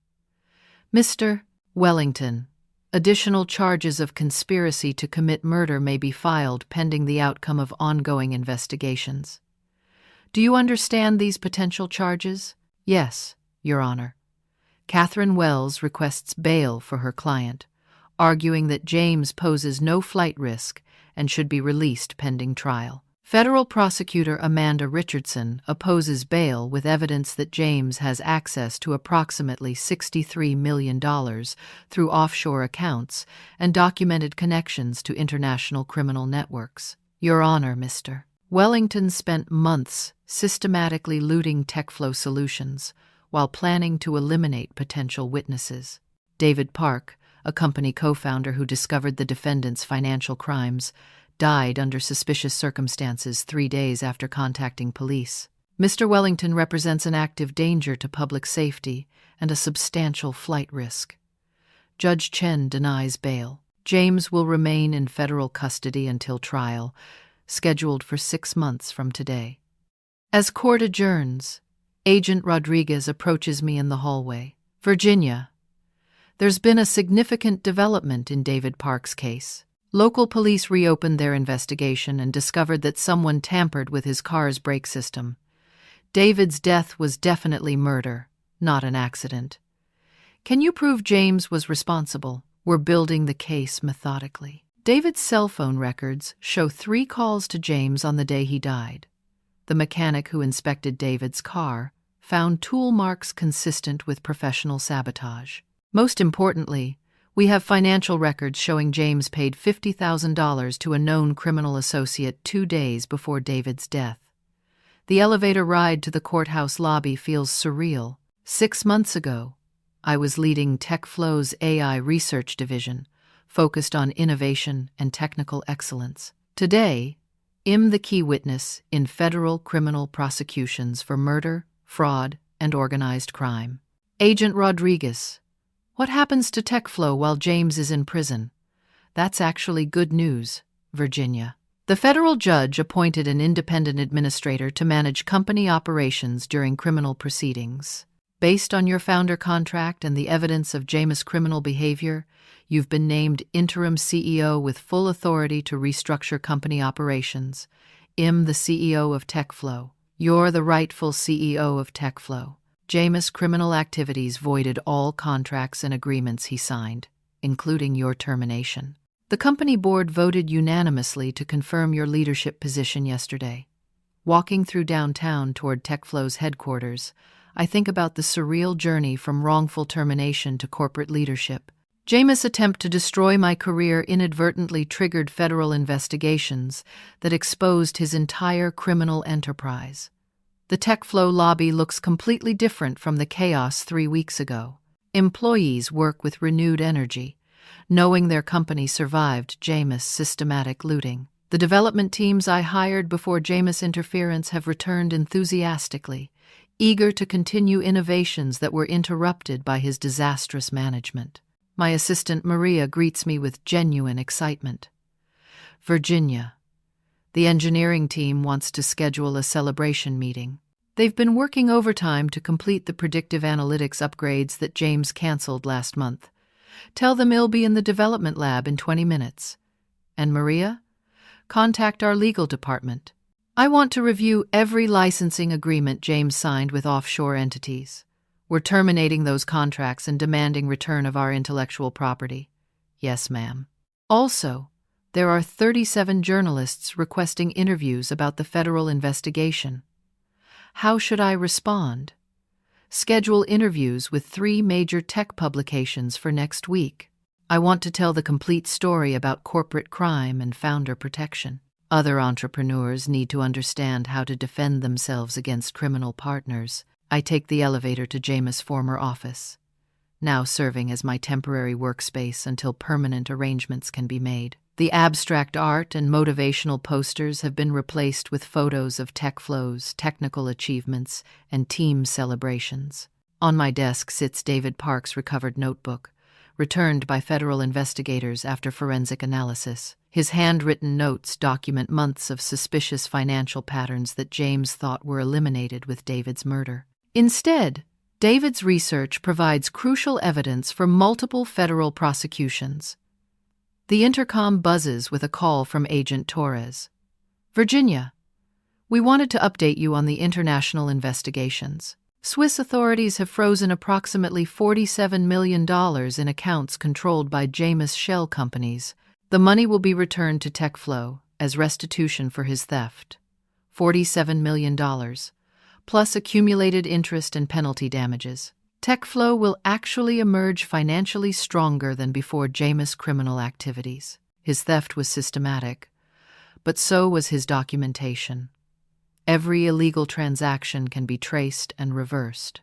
Mr. Wellington, additional charges of conspiracy to commit murder may be filed pending the outcome of ongoing investigations. Do you understand these potential charges? Yes, Your Honor. Catherine Wells requests bail for her client, arguing that James poses no flight risk and should be released pending trial. Federal prosecutor Amanda Richardson opposes bail with evidence that James has access to approximately $63 million through offshore accounts and documented connections to international criminal networks. Your Honor, Mr. Wellington spent months systematically looting TechFlow Solutions while planning to eliminate potential witnesses. David Park, a company co-founder who discovered the defendant's financial crimes, died under suspicious circumstances 3 days after contacting police. Mr. Wellington represents an active danger to public safety and a substantial flight risk. Judge Chen denies bail. James will remain in federal custody until trial, scheduled for 6 months from today. As court adjourns, Agent Rodriguez approaches me in the hallway. Virginia, there's been a significant development in David Park's case. Local police reopened their investigation and discovered that someone tampered with his car's brake system. David's death was definitely murder, not an accident. Can you prove James was responsible? We're building the case methodically. David's cell phone records show 3 calls to James on the day he died. The mechanic who inspected David's car found tool marks consistent with professional sabotage. Most importantly, we have financial records showing James paid $50,000 to a known criminal associate 2 days before David's death. The elevator ride to the courthouse lobby feels surreal. 6 months ago, I was leading TechFlow's AI research division, focused on innovation and technical excellence. Today, I'm the key witness in federal criminal prosecutions for murder, fraud, and organized crime. Agent Rodriguez, what happens to TechFlow while James is in prison? That's actually good news, Virginia. The federal judge appointed an independent administrator to manage company operations during criminal proceedings. Based on your founder contract and the evidence of James' criminal behavior, you've been named interim CEO with full authority to restructure company operations. I'm the CEO of TechFlow. You're the rightful CEO of TechFlow. James' criminal activities voided all contracts and agreements he signed, including your termination. The company board voted unanimously to confirm your leadership position yesterday. Walking through downtown toward TechFlow's headquarters, I think about the surreal journey from wrongful termination to corporate leadership. James' attempt to destroy my career inadvertently triggered federal investigations that exposed his entire criminal enterprise. The TechFlow lobby looks completely different from the chaos 3 weeks ago. Employees work with renewed energy, knowing their company survived James' systematic looting. The development teams I hired before James' interference have returned enthusiastically, eager to continue innovations that were interrupted by his disastrous management. My assistant Maria greets me with genuine excitement. Virginia, the engineering team wants to schedule a celebration meeting. They've been working overtime to complete the predictive analytics upgrades that James canceled last month. Tell them he'll be in the development lab in 20 minutes. And Maria, contact our legal department. I want to review every licensing agreement James signed with offshore entities. We're terminating those contracts and demanding return of our intellectual property. Yes, ma'am. Also, there are 37 journalists requesting interviews about the federal investigation. How should I respond? Schedule interviews with 3 major tech publications for next week. I want to tell the complete story about corporate crime and founder protection. Other entrepreneurs need to understand how to defend themselves against criminal partners. I take the elevator to James' former office, now serving as my temporary workspace until permanent arrangements can be made. The abstract art and motivational posters have been replaced with photos of TechFlow's technical achievements and team celebrations. On my desk sits David Park's recovered notebook, returned by federal investigators after forensic analysis. His handwritten notes document months of suspicious financial patterns that James thought were eliminated with David's murder. Instead, David's research provides crucial evidence for multiple federal prosecutions. The intercom buzzes with a call from Agent Torres. Virginia, we wanted to update you on the international investigations. Swiss authorities have frozen approximately $47 million in accounts controlled by James' shell companies. The money will be returned to TechFlow as restitution for his theft. $47 million, plus accumulated interest and penalty damages. TechFlow will actually emerge financially stronger than before James' criminal activities. His theft was systematic, but so was his documentation. Every illegal transaction can be traced and reversed.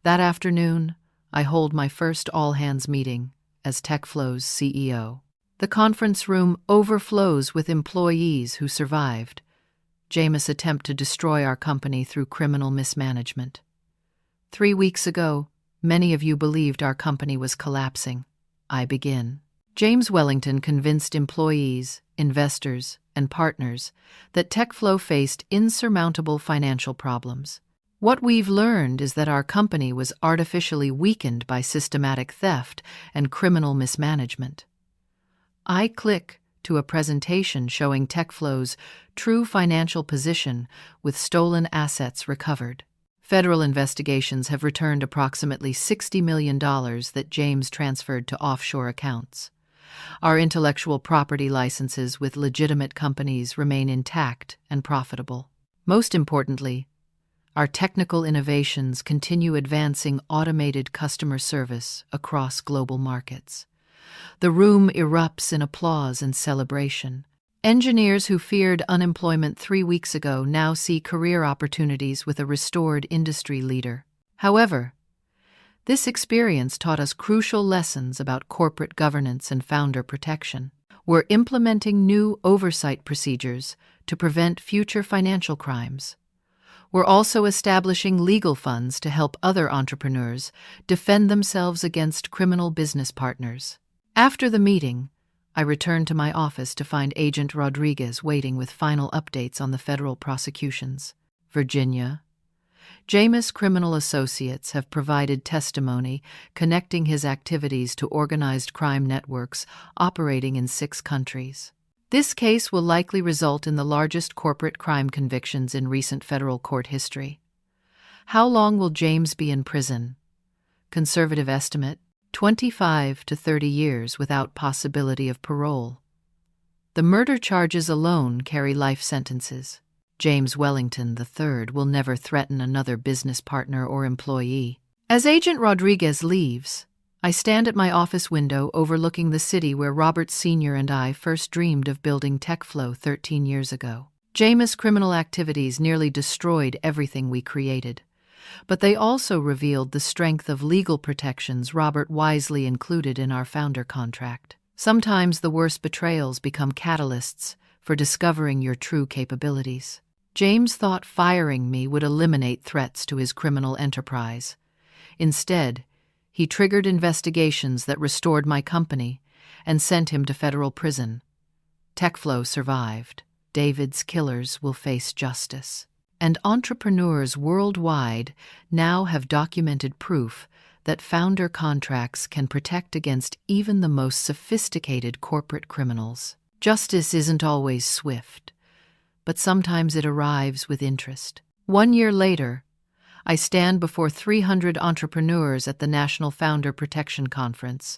That afternoon, I hold my first all-hands meeting as TechFlow's CEO. The conference room overflows with employees who survived James' attempt to destroy our company through criminal mismanagement. 3 weeks ago, many of you believed our company was collapsing. I begin. James Wellington convinced employees, investors, and partners that TechFlow faced insurmountable financial problems. What we've learned is that our company was artificially weakened by systematic theft and criminal mismanagement. I click to a presentation showing TechFlow's true financial position with stolen assets recovered. Federal investigations have returned approximately $60 million that James transferred to offshore accounts. Our intellectual property licenses with legitimate companies remain intact and profitable. Most importantly, our technical innovations continue advancing automated customer service across global markets. The room erupts in applause and celebration. Engineers who feared unemployment 3 weeks ago now see career opportunities with a restored industry leader. However, this experience taught us crucial lessons about corporate governance and founder protection. We're implementing new oversight procedures to prevent future financial crimes. We're also establishing legal funds to help other entrepreneurs defend themselves against criminal business partners. After the meeting, I returned to my office to find Agent Rodriguez waiting with final updates on the federal prosecutions. Virginia. James criminal associates have provided testimony connecting his activities to organized crime networks operating in 6 countries. This case will likely result in the largest corporate crime convictions in recent federal court history. How long will James be in prison? Conservative estimate, 25 to 30 years without possibility of parole. The murder charges alone carry life sentences. James Wellington III will never threaten another business partner or employee. As Agent Rodriguez leaves, I stand at my office window overlooking the city where Robert Sr. and I first dreamed of building TechFlow 13 years ago. James' criminal activities nearly destroyed everything we created, but they also revealed the strength of legal protections Robert wisely included in our founder contract. Sometimes the worst betrayals become catalysts for discovering your true capabilities. James thought firing me would eliminate threats to his criminal enterprise. Instead, he triggered investigations that restored my company and sent him to federal prison. TechFlow survived. David's killers will face justice. And entrepreneurs worldwide now have documented proof that founder contracts can protect against even the most sophisticated corporate criminals. Justice isn't always swift, but sometimes it arrives with interest. 1 year later, I stand before 300 entrepreneurs at the National Founder Protection Conference,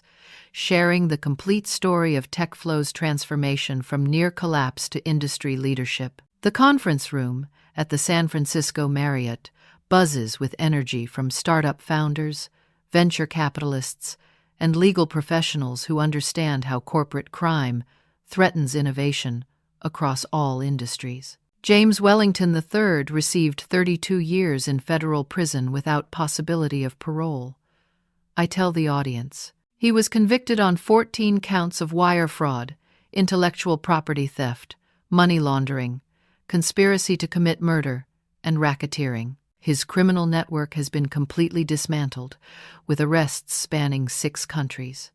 sharing the complete story of TechFlow's transformation from near collapse to industry leadership. The conference room at the San Francisco Marriott buzzes with energy from startup founders, venture capitalists, and legal professionals who understand how corporate crime threatens innovation across all industries. James Wellington III received 32 years in federal prison without possibility of parole. I tell the audience, he was convicted on 14 counts of wire fraud, intellectual property theft, money laundering, conspiracy to commit murder, and racketeering. His criminal network has been completely dismantled, with arrests spanning 6 countries.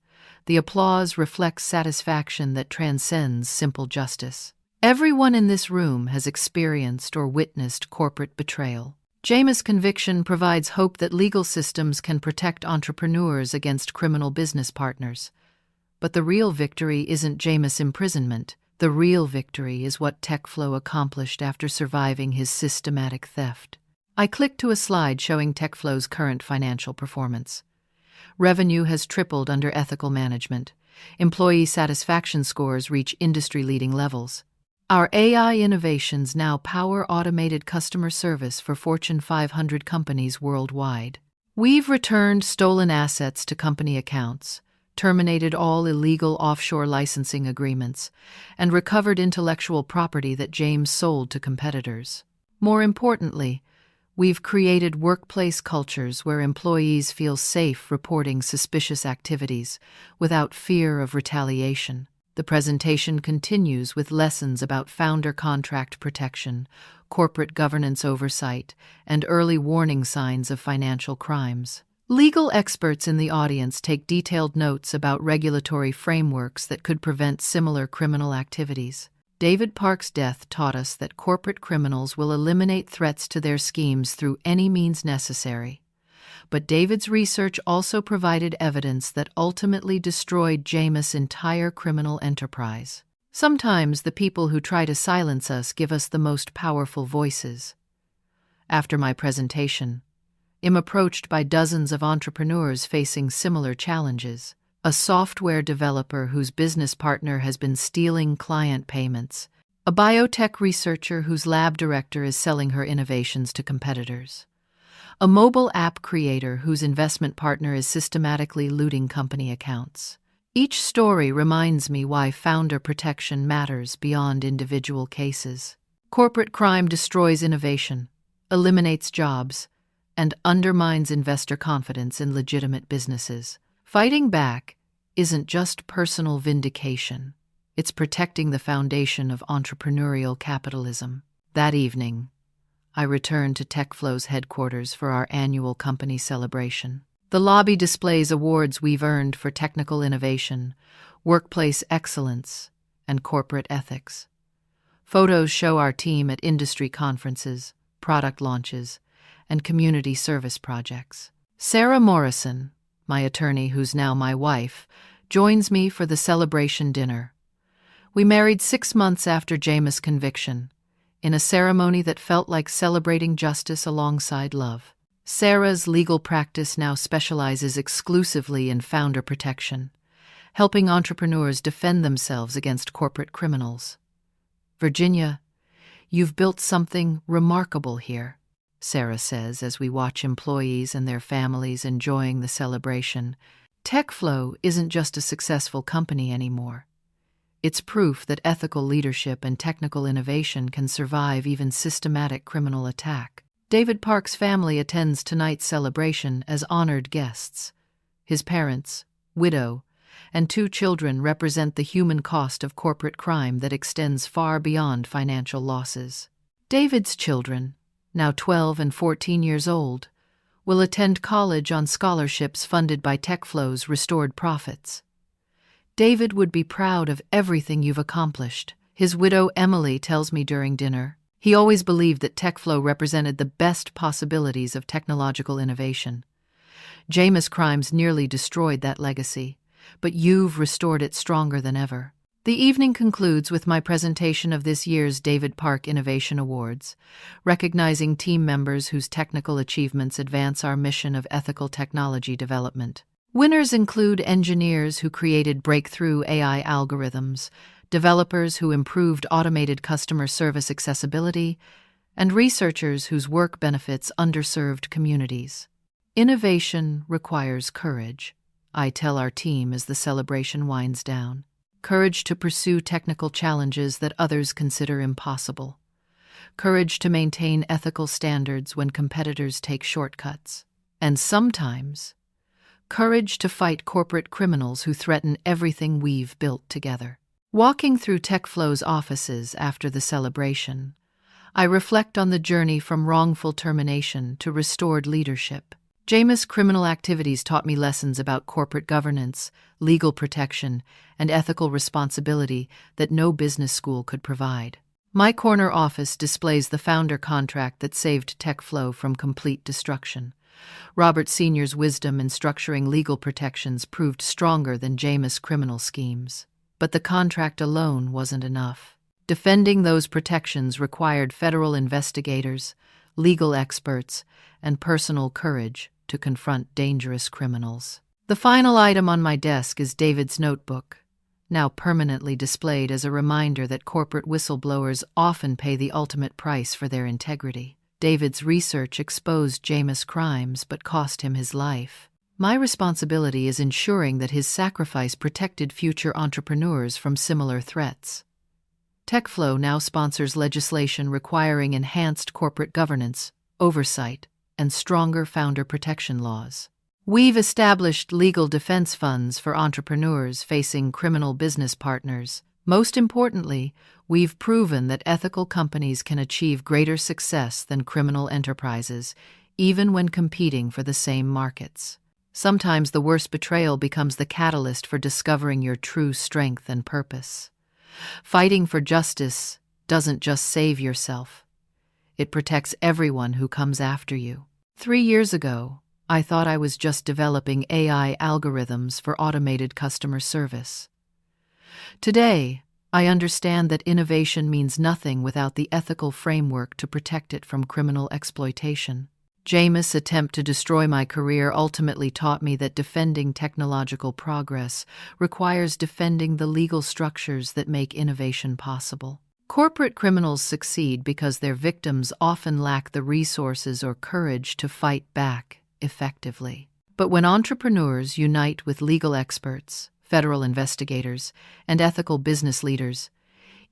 The applause reflects satisfaction that transcends simple justice. Everyone in this room has experienced or witnessed corporate betrayal. James' conviction provides hope that legal systems can protect entrepreneurs against criminal business partners. But the real victory isn't James' imprisonment. The real victory is what TechFlow accomplished after surviving his systematic theft. I click to a slide showing TechFlow's current financial performance. Revenue has tripled under ethical management. Employee satisfaction scores reach industry-leading levels. Our AI innovations now power automated customer service for Fortune 500 companies worldwide. We've returned stolen assets to company accounts, terminated all illegal offshore licensing agreements, and recovered intellectual property that James sold to competitors. More importantly, we've created workplace cultures where employees feel safe reporting suspicious activities without fear of retaliation. The presentation continues with lessons about founder contract protection, corporate governance oversight, and early warning signs of financial crimes. Legal experts in the audience take detailed notes about regulatory frameworks that could prevent similar criminal activities. David Park's death taught us that corporate criminals will eliminate threats to their schemes through any means necessary. But David's research also provided evidence that ultimately destroyed James' entire criminal enterprise. Sometimes the people who try to silence us give us the most powerful voices. After my presentation, I'm approached by dozens of entrepreneurs facing similar challenges. A software developer whose business partner has been stealing client payments, a biotech researcher whose lab director is selling her innovations to competitors, a mobile app creator whose investment partner is systematically looting company accounts. Each story reminds me why founder protection matters beyond individual cases. Corporate crime destroys innovation, eliminates jobs, and undermines investor confidence in legitimate businesses. Fighting back isn't just personal vindication. It's protecting the foundation of entrepreneurial capitalism. That evening, I returned to TechFlow's headquarters for our annual company celebration. The lobby displays awards we've earned for technical innovation, workplace excellence, and corporate ethics. Photos show our team at industry conferences, product launches, and community service projects. Sarah Morrison, my attorney who's now my wife, joins me for the celebration dinner. We married 6 months after James' conviction, in a ceremony that felt like celebrating justice alongside love. Sarah's legal practice now specializes exclusively in founder protection, helping entrepreneurs defend themselves against corporate criminals. Virginia, you've built something remarkable here, Sarah says as we watch employees and their families enjoying the celebration. TechFlow isn't just a successful company anymore. It's proof that ethical leadership and technical innovation can survive even systematic criminal attack. David Park's family attends tonight's celebration as honored guests. His parents, widow, and 2 children represent the human cost of corporate crime that extends far beyond financial losses. David's children, now 12 and 14 years old, will attend college on scholarships funded by TechFlow's restored profits. David would be proud of everything you've accomplished, his widow Emily tells me during dinner. He always believed that TechFlow represented the best possibilities of technological innovation. James' crimes nearly destroyed that legacy, but you've restored it stronger than ever. The evening concludes with my presentation of this year's David Park Innovation Awards, recognizing team members whose technical achievements advance our mission of ethical technology development. Winners include engineers who created breakthrough AI algorithms, developers who improved automated customer service accessibility, and researchers whose work benefits underserved communities. Innovation requires courage, I tell our team as the celebration winds down. Courage to pursue technical challenges that others consider impossible. Courage to maintain ethical standards when competitors take shortcuts. And sometimes, courage to fight corporate criminals who threaten everything we've built together. Walking through TechFlow's offices after the celebration, I reflect on the journey from wrongful termination to restored leadership. James' criminal activities taught me lessons about corporate governance, legal protection, and ethical responsibility that no business school could provide. My corner office displays the founder contract that saved TechFlow from complete destruction. Robert Sr.'s wisdom in structuring legal protections proved stronger than James' criminal schemes. But the contract alone wasn't enough. Defending those protections required federal investigators, legal experts, and personal courage to confront dangerous criminals. The final item on my desk is David's notebook, now permanently displayed as a reminder that corporate whistleblowers often pay the ultimate price for their integrity. David's research exposed James' crimes but cost him his life. My responsibility is ensuring that his sacrifice protected future entrepreneurs from similar threats. TechFlow now sponsors legislation requiring enhanced corporate governance, oversight, and stronger founder protection laws. We've established legal defense funds for entrepreneurs facing criminal business partners. Most importantly, we've proven that ethical companies can achieve greater success than criminal enterprises, even when competing for the same markets. Sometimes the worst betrayal becomes the catalyst for discovering your true strength and purpose. Fighting for justice doesn't just save yourself. It protects everyone who comes after you. 3 years ago, I thought I was just developing AI algorithms for automated customer service. Today, I understand that innovation means nothing without the ethical framework to protect it from criminal exploitation. James' attempt to destroy my career ultimately taught me that defending technological progress requires defending the legal structures that make innovation possible. Corporate criminals succeed because their victims often lack the resources or courage to fight back effectively. But when entrepreneurs unite with legal experts, federal investigators, and ethical business leaders,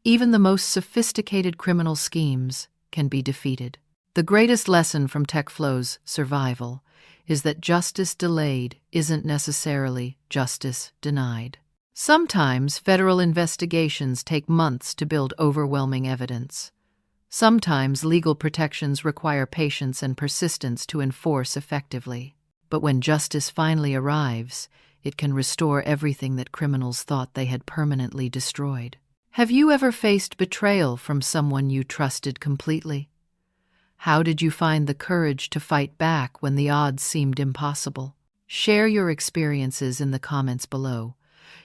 even the most sophisticated criminal schemes can be defeated. The greatest lesson from TechFlow's survival is that justice delayed isn't necessarily justice denied. Sometimes federal investigations take months to build overwhelming evidence. Sometimes legal protections require patience and persistence to enforce effectively. But when justice finally arrives, it can restore everything that criminals thought they had permanently destroyed. Have you ever faced betrayal from someone you trusted completely? How did you find the courage to fight back when the odds seemed impossible? Share your experiences in the comments below.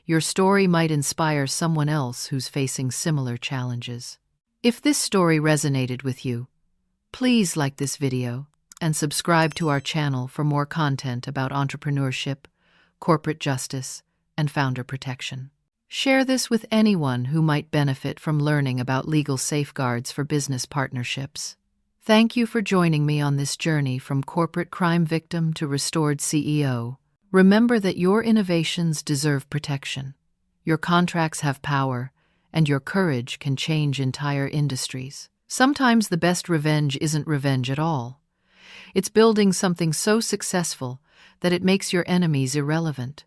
Your story might inspire someone else who's facing similar challenges. If this story resonated with you, please like this video and subscribe to our channel for more content about entrepreneurship, corporate justice, and founder protection. Share this with anyone who might benefit from learning about legal safeguards for business partnerships. Thank you for joining me on this journey from corporate crime victim to restored CEO. Remember that your innovations deserve protection. Your contracts have power, and your courage can change entire industries. Sometimes the best revenge isn't revenge at all. It's building something so successful that it makes your enemies irrelevant.